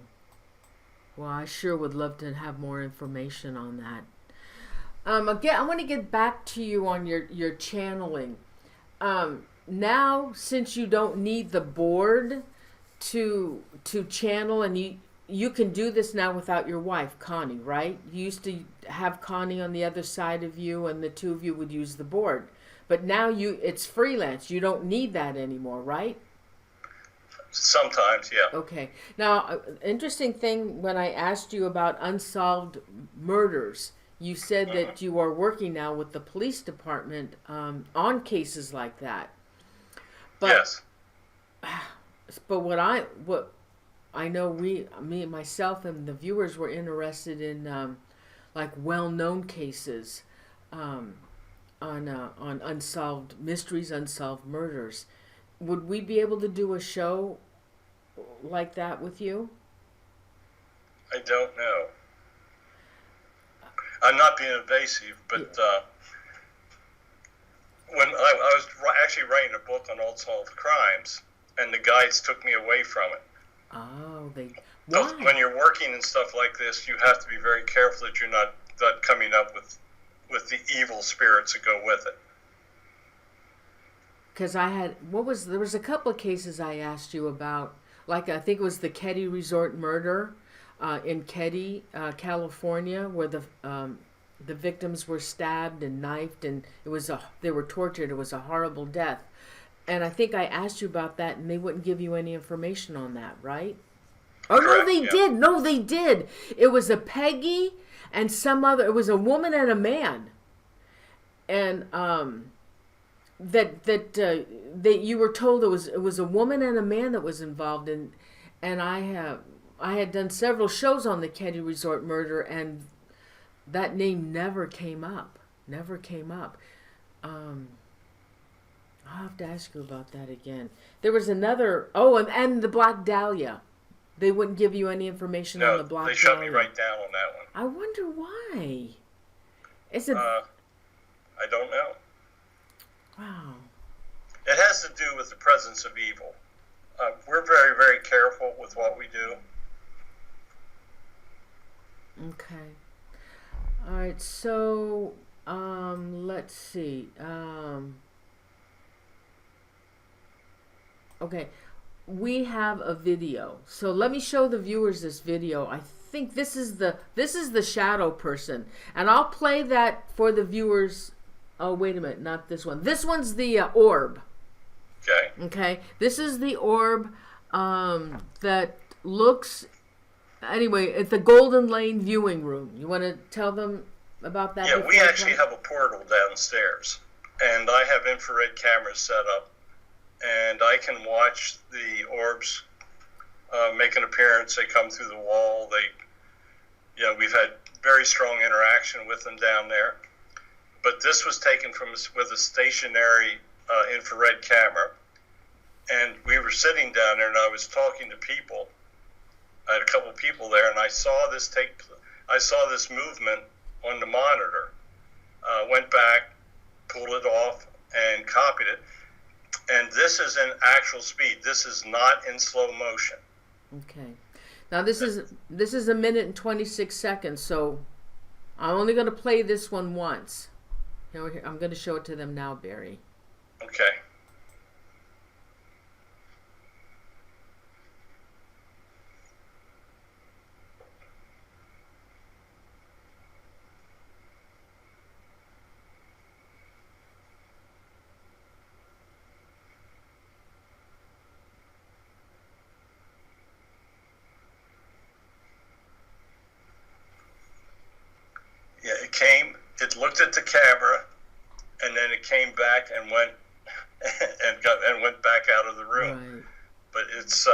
Well, I sure would love to have more information on that. Again, I want to get back to you on your channeling. Now, since you don't need the board to channel, and you can do this now without your wife, Connie, right? You used to have Connie on the other side of you, and the two of you would use the board. But now it's freelance. You don't need that anymore, right? Sometimes, yeah. Okay. Now, interesting thing, when I asked you about unsolved murders, you said that you are working now with the police department on cases like that. But, yes. But what I know, me and myself and the viewers were interested in like well-known cases on unsolved mysteries, unsolved murders. Would we be able to do a show like that with you? I don't know. I'm not being evasive, but when I was actually writing a book on unsolved crimes, and the guides took me away from it. Oh, why? Why? When you're working and stuff like this, you have to be very careful that you're not coming up with the evil spirits that go with it. Because there was a couple of cases I asked you about, like I think it was the Ketty Resort murder. in Keddie, California, where the victims were stabbed and knifed, and they were tortured. It was a horrible death. And I think I asked you about that, and they wouldn't give you any information on that, right? Oh, Correct, no, they yeah. did. No, they did. It was a Peggy and some other. It was a woman and a man, and that you were told it was a woman and a man that was involved in, and I had done several shows on the Keddie Resort murder, and that name never came up. Never came up. I'll have to ask you about that again. There was another. Oh, and the Black Dahlia. They wouldn't give you any information on the Black Dahlia. They shut me right down on that one. I wonder why. Is it? I don't know. Wow. It has to do with the presence of evil. We're very, very careful with what we do. Okay. All right. So, let's see. Okay. We have a video. So let me show the viewers this video. I think this is the shadow person, and I'll play that for the viewers. Oh, wait a minute, not this one. This one's the orb. Okay. Okay. This is the orb that looks. Anyway, at the Golden Lane viewing room. You want to tell them about that? Yeah, we actually have a portal downstairs, and I have infrared cameras set up, and I can watch the orbs make an appearance. They come through the wall. We've had very strong interaction with them down there. But this was taken with a stationary infrared camera, and we were sitting down there, and I was talking to people. I had a couple of people there, and I saw this movement on the monitor. Went back, pulled it off, and copied it. And this is in actual speed. This is not in slow motion. Okay. Now this is a minute and 26 seconds, so I'm only going to play this one once. Here, I'm going to show it to them now, Barry. Okay. Yeah, it looked at the camera, and then it came back and went and went back out of the room. Right. But it's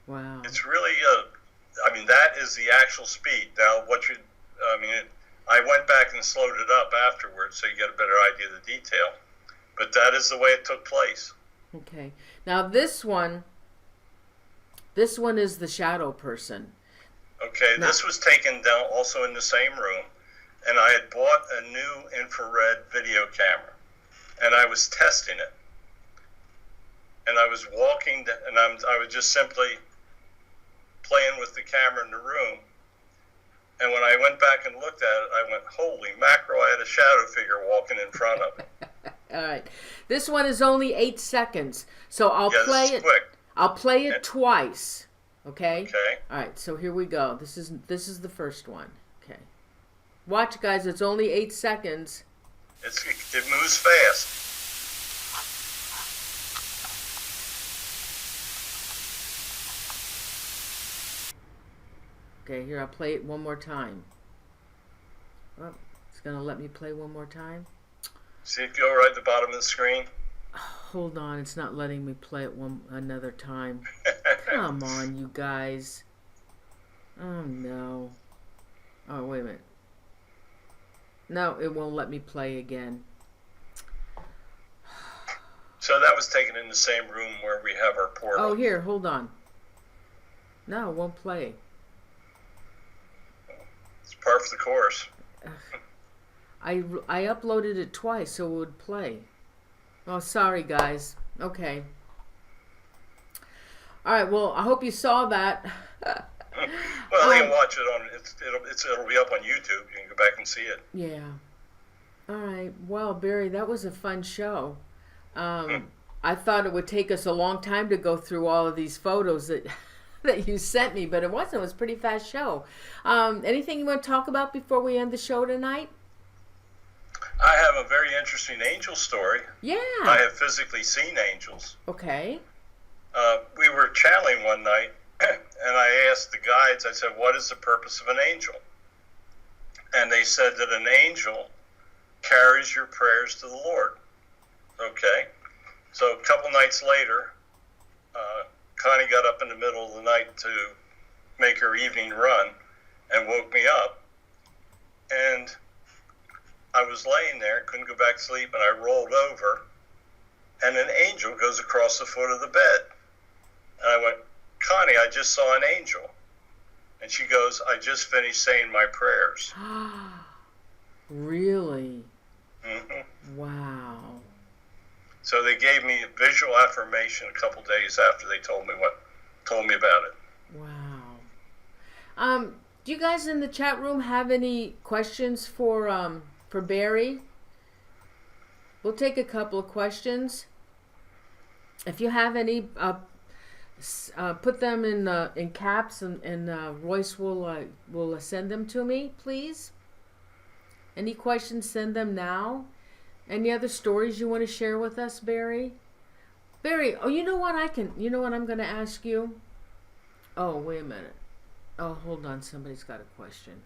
wow. It's really that is the actual speed. Now I went back and slowed it up afterwards so you get a better idea of the detail. But that is the way it took place. Okay. Now this one is the shadow person. Okay, now, this was taken down also in the same room, and I had bought a new infrared video camera, and I was testing it. And I was walking, and I was just simply playing with the camera in the room. And when I went back and looked at it, I went, holy mackerel, I had a shadow figure walking in front of me. All right. This one is only 8 seconds, so I'll play it. Quick. I'll play it twice. Okay? Okay. All right, so here we go. This is the first one. Okay. Watch, guys. It's only 8 seconds. It moves fast. Okay, here, I'll play it one more time. Oh, it's going to let me play one more time. See it go right at the bottom of the screen? Hold on, it's not letting me play it another time. Come on, you guys. Oh, no. Oh, wait a minute. No, it won't let me play again. So that was taken in the same room where we have our portal. Oh, here, hold on. No, it won't play. It's par for the course. I uploaded it twice so it would play. Oh, sorry, guys. Okay. All right, well, I hope you saw that. Well, you can watch it on. It'll be up on YouTube. You can go back and see it. Yeah. All right. Well, Barry, that was a fun show. I thought it would take us a long time to go through all of these photos that that you sent me, but it wasn't. It was a pretty fast show. Anything you want to talk about before we end the show tonight? I have a very interesting angel story. Yeah. I have physically seen angels. Okay. We were channeling one night, and I asked the guides, I said, what is the purpose of an angel? And they said that an angel carries your prayers to the Lord. Okay. So a couple nights later, Connie got up in the middle of the night to make her evening run and woke me up. And I was laying there, couldn't go back to sleep, and I rolled over, and an angel goes across the foot of the bed. And I went, Connie, I just saw an angel. And she goes, I just finished saying my prayers. Really? Mm-hmm. Wow. So they gave me a visual affirmation a couple days after they told me about it. Wow. Do you guys in the chat room have any questions for Barry? We'll take a couple of questions. If you have any, put them in caps, and Royce will send them to me, please. Any questions? Send them now. Any other stories you want to share with us, Barry? Barry, oh, you know what I'm going to ask you? Oh, wait a minute. Oh, hold on. Somebody's got a question.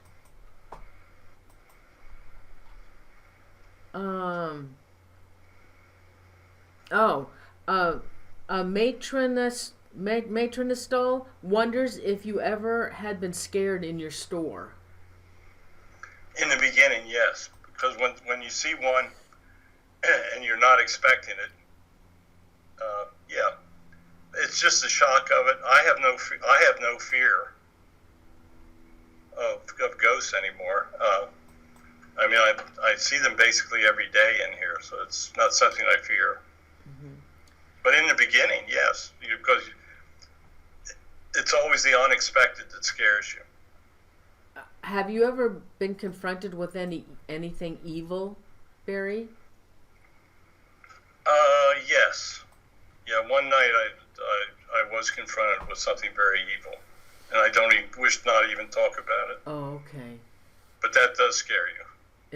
Matronistal wonders if you ever had been scared in your store. In the beginning, yes. Because when you see one and you're not expecting it, yeah, it's just the shock of it. I have no fear of ghosts anymore. I mean, I see them basically every day in here, so it's not something I fear. Mm-hmm. But in the beginning, yes, because it's always the unexpected that scares you. Have you ever been confronted with anything evil, Barry? Yes. Yeah, one night I was confronted with something very evil, and I don't even wish not even talk about it. Oh, okay. But that does scare you.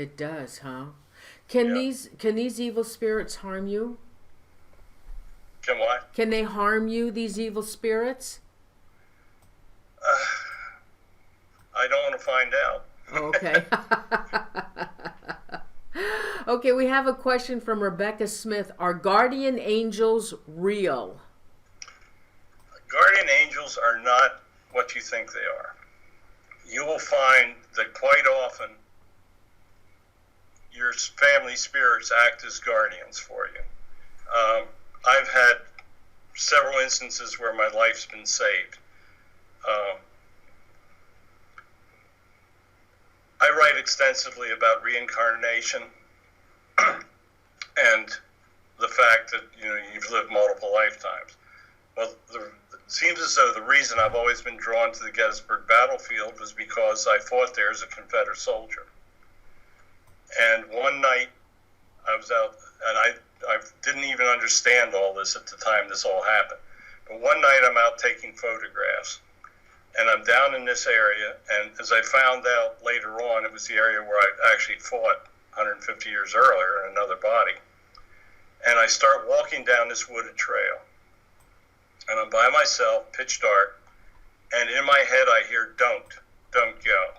It does, huh? Can these evil spirits harm you? Can what? Can they harm you, these evil spirits? I don't want to find out. Okay. Okay, we have a question from Rebecca Smith. Are guardian angels real? Guardian angels are not what you think they are. You will find that quite often your family spirits act as guardians for you. I've had several instances where my life's been saved. I write extensively about reincarnation and the fact that you've lived multiple lifetimes. Well, it seems as though the reason I've always been drawn to the Gettysburg battlefield was because I fought there as a Confederate soldier. And one night I was out, and I didn't even understand all this at the time this all happened. But one night I'm out taking photographs, and I'm down in this area, and as I found out later on, it was the area where I actually fought 150 years earlier in another body. And I start walking down this wooded trail, and I'm by myself, pitch dark, and in my head I hear, don't go.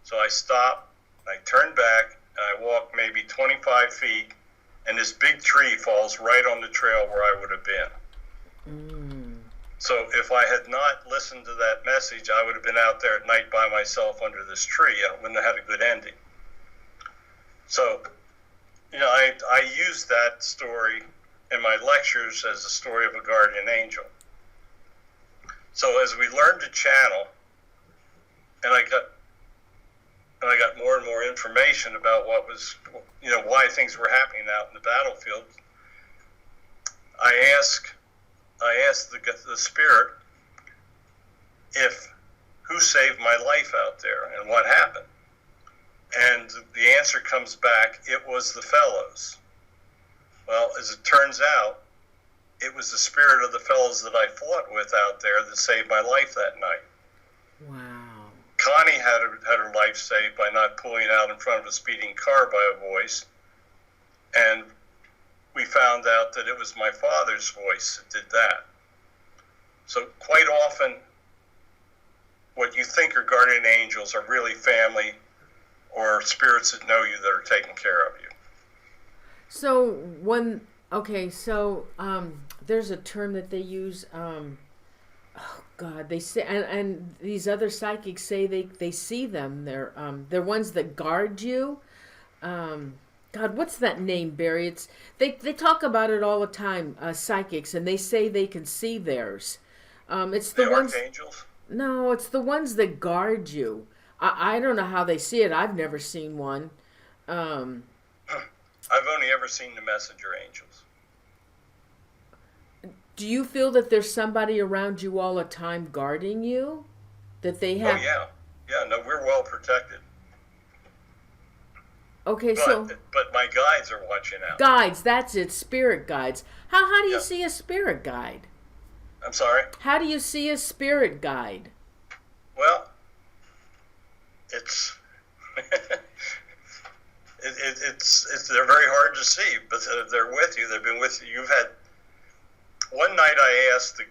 So I stop, I turn back, and I walk maybe 25 feet, and this big tree falls right on the trail where I would have been. So if I had not listened to that message, I would have been out there at night by myself under this tree, and it wouldn't have had a good ending. So, I use that story in my lectures as a story of a guardian angel. So as we learned to channel, and I got more and more information about what was, why things were happening out in the battlefield, I asked the spirit who saved my life out there and what happened. And the answer comes back, it was the fellows. Well, as it turns out, it was the spirit of the fellows that I fought with out there that saved my life that night. Wow. Connie had her life saved by not pulling out in front of a speeding car by a voice. And we found out that it was my father's voice that did that. So quite often, what you think are guardian angels are really family or spirits that know you that are taking care of you. So there's a term that they use. Oh God, they say, and these other psychics say they see them. They're ones that guard you. God, what's that name, Barry? They talk about it all the time. Psychics, and they say they can see theirs. It's the ones. Archangels? No, it's the ones that guard you. I don't know how they see it. I've never seen one. I've only ever seen the messenger angels. Do you feel that there's somebody around you all the time guarding you? That they have? Oh, yeah. Yeah, no, we're well protected. Okay, but my guides are watching out. Guides, that's it, spirit guides. How do you Yeah. see a spirit guide? I'm sorry? How do you see a spirit guide? Well, it's it's they're very hard to see, but they're with you. They've been with you. You've had one night. I asked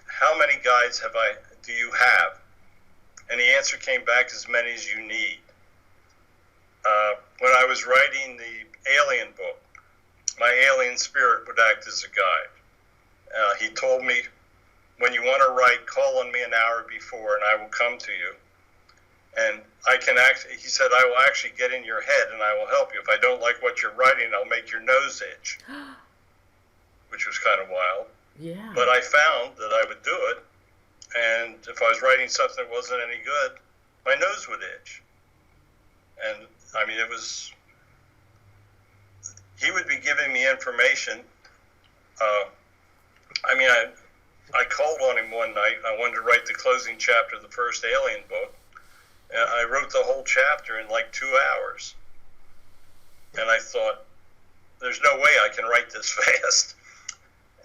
how many guides do you have, and the answer came back as many as you need. When I was writing the alien book, my alien spirit would act as a guide. He told me, when you want to write, call on me an hour before and I will come to you. And he said, I will actually get in your head and I will help you. If I don't like what you're writing, I'll make your nose itch, which was kind of wild. Yeah. But I found that I would do it. And if I was writing something that wasn't any good, my nose would itch. And I mean, he would be giving me information. I called on him one night. I wanted to write the closing chapter of the first Alien book. And I wrote the whole chapter in like 2 hours. And I thought, there's no way I can write this fast.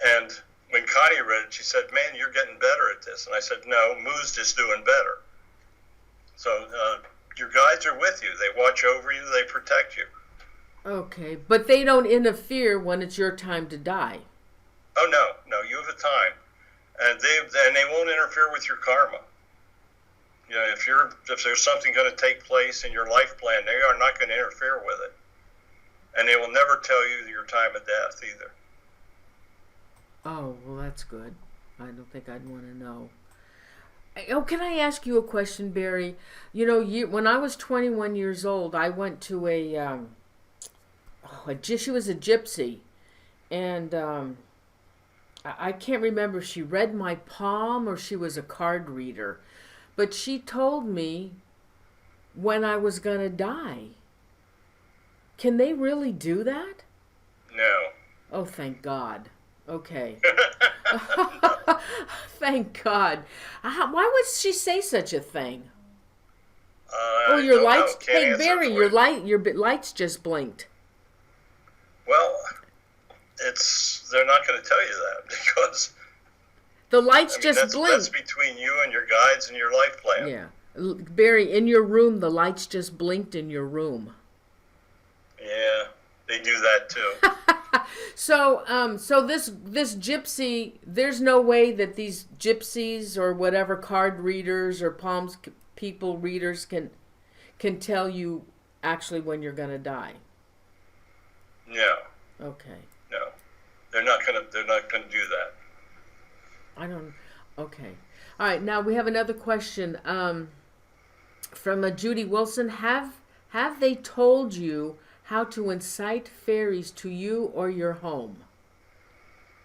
And when Connie read it, she said, man, you're getting better at this. And I said, no, Moo's just doing better. So your guides are with you. They watch over you. They protect you. Okay, but they don't interfere when it's your time to die. Oh, no, you have a time. And they won't interfere with your karma. You know, if there's something going to take place in your life plan, they are not going to interfere with it. And they will never tell you your time of death either. Oh, well, that's good. I don't think I'd want to know. Oh, can I ask you a question, Barry? You know, when I was 21 years old, I went to she was a gypsy, and I can't remember if she read my palm or she was a card reader, but she told me when I was going to die. Can they really do that? No. Oh, thank God. Okay. Thank God. Why would she say such a thing? Your lights. Hey, Barry, your lights just blinked. Well, they're not going to tell you that because the lights just blinked. That's between you and your guides and your life plan. Yeah, Barry, in your room, the lights just blinked in your room. Yeah, they do that too. So this gypsy, there's no way that these gypsies or whatever card readers or palms people readers can tell you actually when you're going to die. No. Okay. No, they're not gonna do that. I don't. Okay. All right. Now we have another question from Judy Wilson. Have they told you how to incite fairies to you or your home?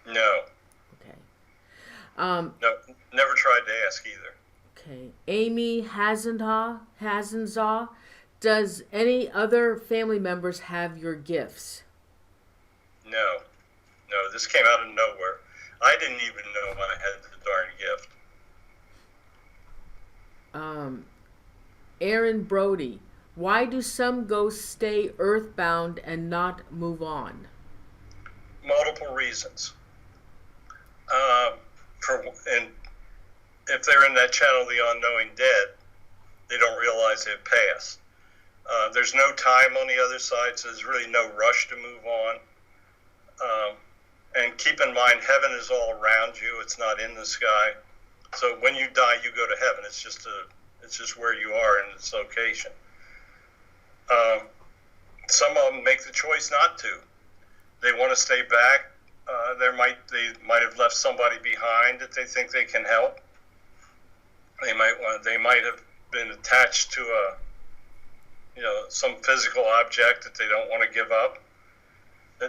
No. Okay. No, never tried to ask either. Okay. Amy Hazenzaw, does any other family members have your gifts? No, this came out of nowhere. I didn't even know I had the darn gift. Aaron Brody, why do some ghosts stay earthbound and not move on? Multiple reasons. for and if they're in that channel, the unknowing dead, they don't realize they've passed. There's no time on the other side, so there's really no rush to move on. And keep in mind, heaven is all around you. It's not in the sky. So when you die, you go to heaven. It's just where you are in its location. Some of them make the choice not to. They want to stay back. They might have left somebody behind that they think they can help. They might have been attached to some physical object that they don't want to give up.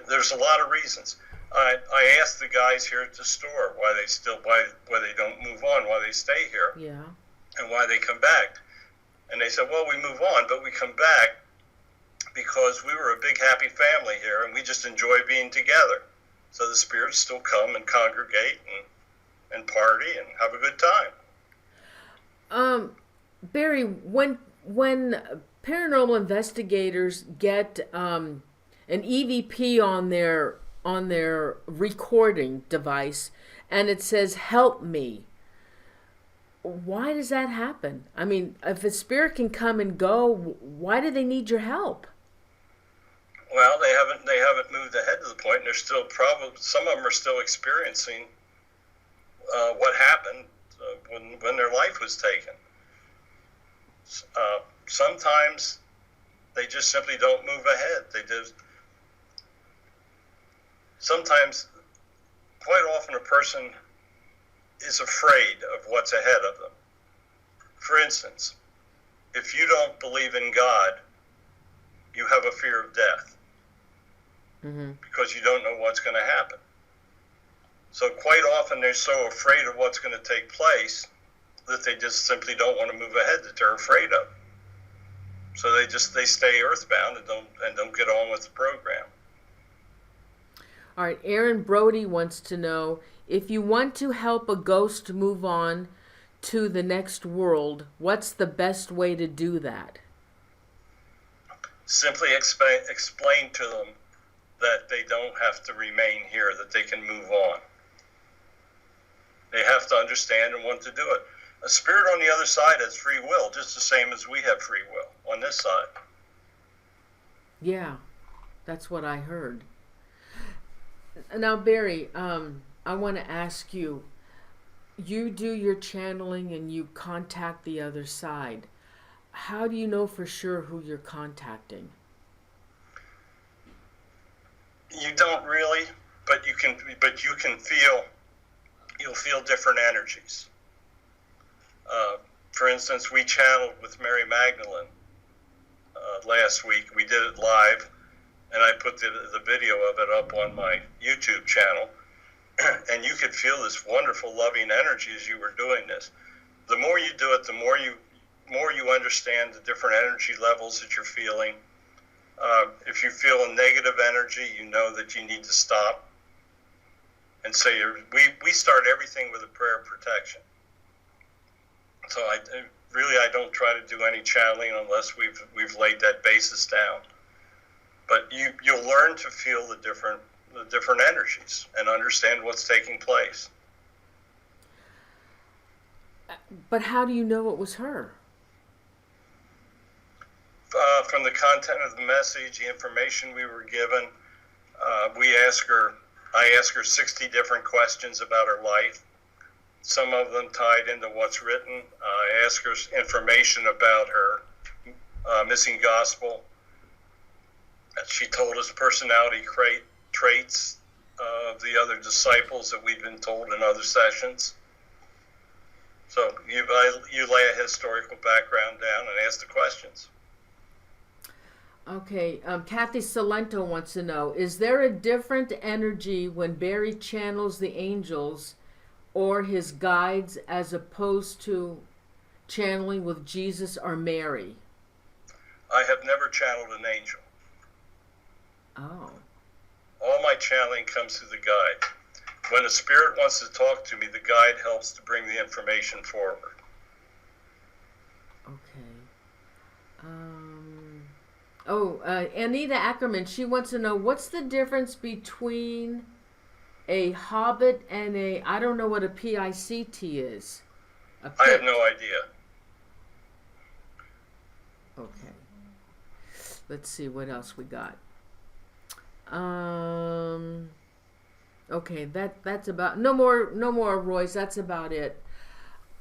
There's a lot of reasons. I asked the guys here at the store why they don't move on, why they stay here, Yeah. and why they come back. And they said, well, we move on, but we come back because we were a big happy family here, and we just enjoy being together. So the spirits still come and congregate and party and have a good time. Barry, when paranormal investigators get an EVP on their recording device and it says "help me," why does that happen? I mean, if a spirit can come and go, why do they need your help? Well, they haven't moved ahead to the point, and they're still some of them are still experiencing what happened when their life was taken. Sometimes they just simply don't move ahead. Sometimes, quite often, a person is afraid of what's ahead of them. For instance, if you don't believe in God, you have a fear of death. Mm-hmm. Because you don't know what's going to happen. So quite often they're so afraid of what's going to take place that they just simply don't want to move ahead, that they're afraid of. So they stay earthbound and don't get on with the program. All right, Aaron Brody wants to know, if you want to help a ghost move on to the next world, what's the best way to do that? Simply explain to them that they don't have to remain here, that they can move on. They have to understand and want to do it. A spirit on the other side has free will, just the same as we have free will on this side. Yeah, that's what I heard. Now, Barry, I want to ask you, you do your channeling and you contact the other side. How do you know for sure who you're contacting? You don't really, but you can feel. You'll feel different energies. For instance, we channeled with Mary Magdalene last week. We did it live, and I put the video of it up on my YouTube channel. And you could feel this wonderful, loving energy as you were doing this. The more you do it, the more you understand the different energy levels that you're feeling. If you feel a negative energy, you know that you need to stop and say, we start everything with a prayer of protection. So I don't try to do any channeling unless we've laid that basis down. But you'll learn to feel the different energies and understand what's taking place. But how do you know it was her? From the content of the message, the information we were given, I ask her 60 different questions about her life. Some of them tied into what's written. I ask her information about her missing gospel. She told us personality traits of the other disciples that we've been told in other sessions. So you lay a historical background down and ask the questions. Okay, Kathy Salento wants to know, is there a different energy when Barry channels the angels or his guides as opposed to channeling with Jesus or Mary? I have never channeled an angel. Oh. All my channeling comes through the guide. When a spirit wants to talk to me, the guide helps to bring the information forward. Okay. Anita Ackerman, she wants to know, what's the difference between a hobbit and a, I don't know what a PICT is. I have no idea. Okay. Let's see what else we got. Okay, that's about, no more Royce, that's about it.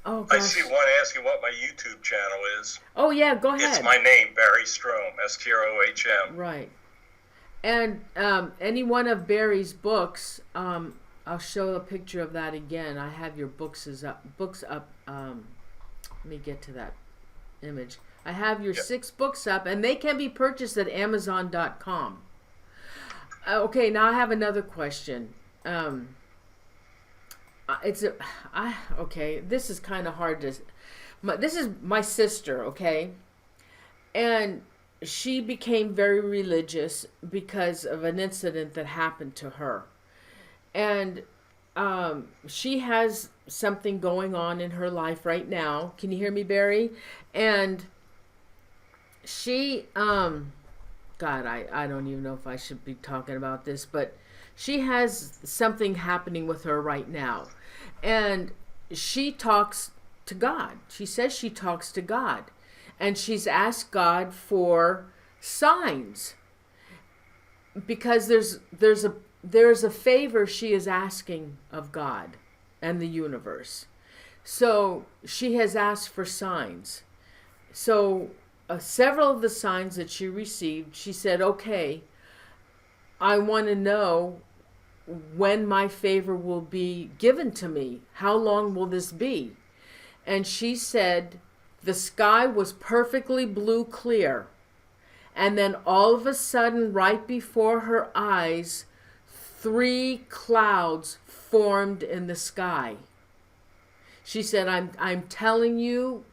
Oh gosh. I see one asking what my YouTube channel is. Oh yeah, go ahead. It's my name, Barry Strohm, Strohm. Right. And any one of Barry's books, I'll show a picture of that again. I have your books up. Let me get to that image. I have your 6 books up, and they can be purchased at Amazon.com. Okay, now I have another question. Okay, this is kind of hard to. This is my sister, okay, and she became very religious because of an incident that happened to her, and she has something going on in her life right now. Can you hear me, Barry? And she, God, I don't even know if I should be talking about this, but she has something happening with her right now. And she talks to God. She says she talks to God. And she's asked God for signs. Because there's a favor she is asking of God and the universe. So she has asked for signs. So several of the signs that she received, she said, okay, I want to know when my favor will be given to me. How long will this be? And she said the sky was perfectly blue clear. And then all of a sudden, right before her eyes, 3 clouds formed in the sky. She said, I'm telling you,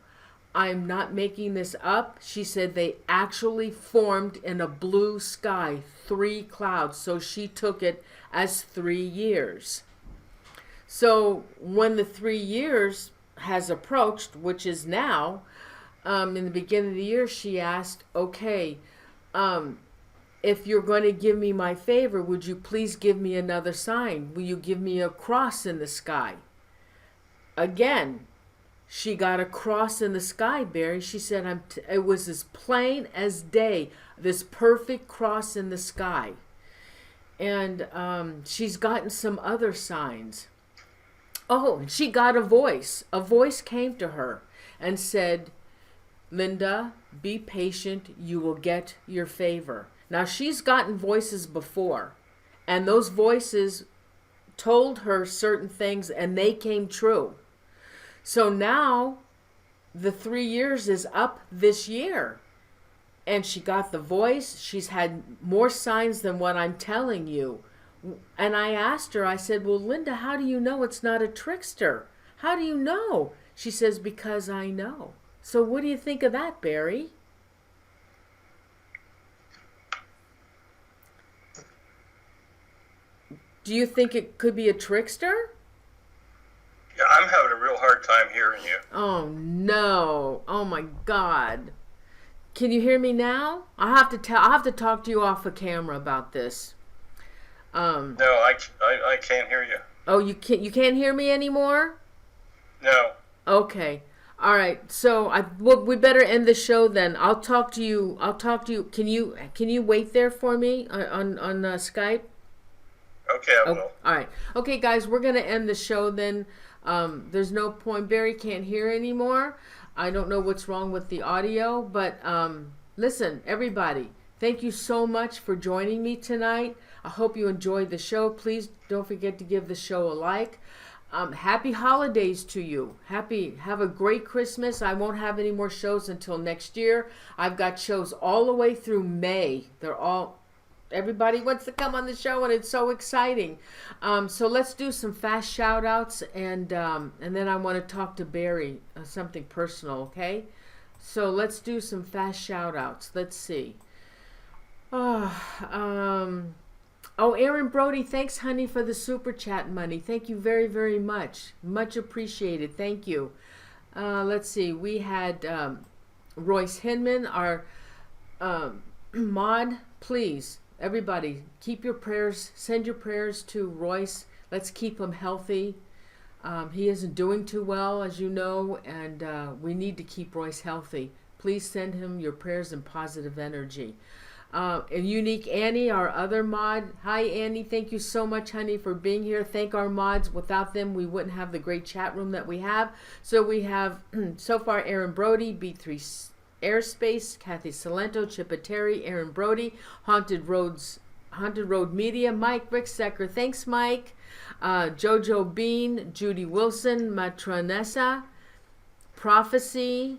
I'm not making this up. She said they actually formed in a blue sky, 3 clouds. So she took it as 3 years. So when the 3 years has approached, which is now, in the beginning of the year, she asked, okay, if you're going to give me my favor, would you please give me another sign? Will you give me a cross in the sky? Again, she got a cross in the sky, Barry. She said, it was as plain as day, this perfect cross in the sky. And she's gotten some other signs. Oh, and she got a voice. A voice came to her and said, Linda, be patient. You will get your favor. Now, she's gotten voices before, and those voices told her certain things, and they came true. So now the 3 years is up this year, and she got the voice. She's had more signs than what I'm telling you. And I asked her, I said, well, Linda, how do you know it's not a trickster? How do you know? She says, because I know. So what do you think of that, Barry? Do you think it could be a trickster? Yeah, I'm having a real hard time hearing you. Oh, no. Oh, my God. Can you hear me now? I'll have to talk to you off the camera about this. No, I can't hear you. Oh, you can't hear me anymore? No. Okay. All right. So we better end the show then. I'll talk to you. Can you wait there for me on Skype? Okay, I will. All right. Okay, guys, we're going to end the show then. There's no point. Barry can't hear anymore. I don't know what's wrong with the audio, but listen, everybody, thank you so much for joining me tonight. I hope you enjoyed the show. Please don't forget to give the show a like. Happy holidays to you. Have a great Christmas. I won't have any more shows until next year. I've got shows all the way through May. Everybody wants to come on the show, and it's so exciting. So let's do some fast shout outs, and then I want to talk to Barry, something personal, okay? So let's do some fast shout outs. Let's see. Aaron Brody, thanks, honey, for the super chat money. Thank you very, very much. Much appreciated. Thank you. Let's see. We had Royce Hinman, our mod. Please, everybody, keep your prayers. Send your prayers to Royce. Let's keep him healthy. He isn't doing too well, as you know, and we need to keep Royce healthy. Please send him your prayers and positive energy. And Unique Annie, our other mod. Hi, Annie. Thank you so much, honey, for being here. Thank our mods. Without them, we wouldn't have the great chat room that we have. So we have, so far, Aaron Brody, Beat3 Airspace, Kathy Salento, Chippa Terry, Aaron Brody, Haunted Road Media, Mike Ricksecker. Thanks, Mike. Jojo Bean, Judy Wilson, Matronessa, Prophecy,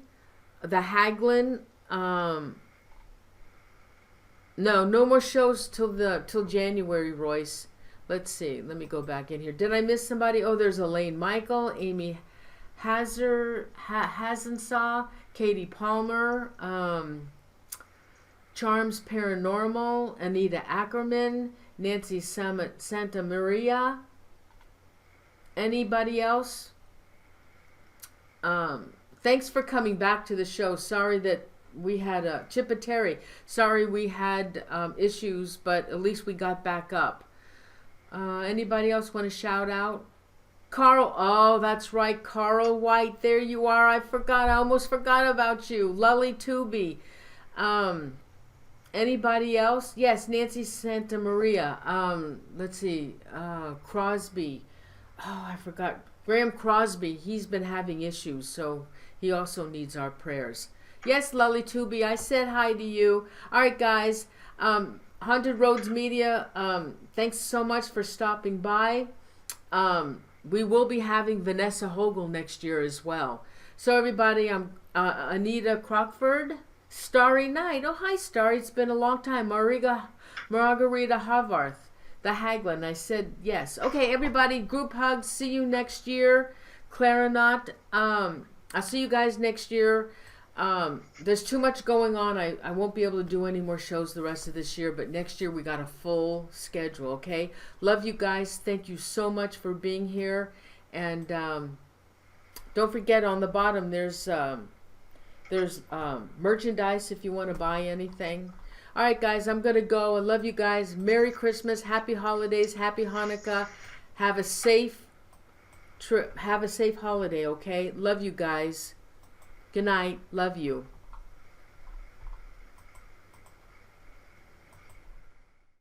The Haglin. No more shows till January, Royce. Let's see. Let me go back in here. Did I miss somebody? Oh, there's Elaine Michael, Amy Hazensaw, Katie Palmer, Charms Paranormal, Anita Ackerman, Nancy Santa Maria. Anybody else? Thanks for coming back to the show. Sorry that we had Chippa Terry. Sorry we had issues, but at least we got back up. Anybody else want to shout out? Carl, oh, that's right, Carl White. There you are. I almost forgot about you. Lully Tooby. Anybody else? Yes, Nancy Santa Maria. Let's see. Crosby. Oh, I forgot. Graham Crosby. He's been having issues, so he also needs our prayers. Yes, Lully Tooby, I said hi to you. All right, guys. Haunted Roads Media, thanks so much for stopping by. We will be having Vanessa Hogel next year as well. So, everybody, I'm Anita Crockford. Starry Night. Oh, hi, Starry. It's been a long time. Margarita Havarth, the Haglin. I said yes. Okay, everybody, group hugs. See you next year. Clarinet. I'll see you guys next year. There's too much going on. I won't be able to do any more shows the rest of this year, but next year we got a full schedule, okay? Love you guys. Thank you so much for being here. And don't forget, on the bottom there's merchandise if you want to buy anything. All right, guys, I'm going to go. I love you guys. Merry Christmas, Happy Holidays, Happy Hanukkah. Have a safe trip. Have a safe holiday, okay? Love you guys. Good night. Love you.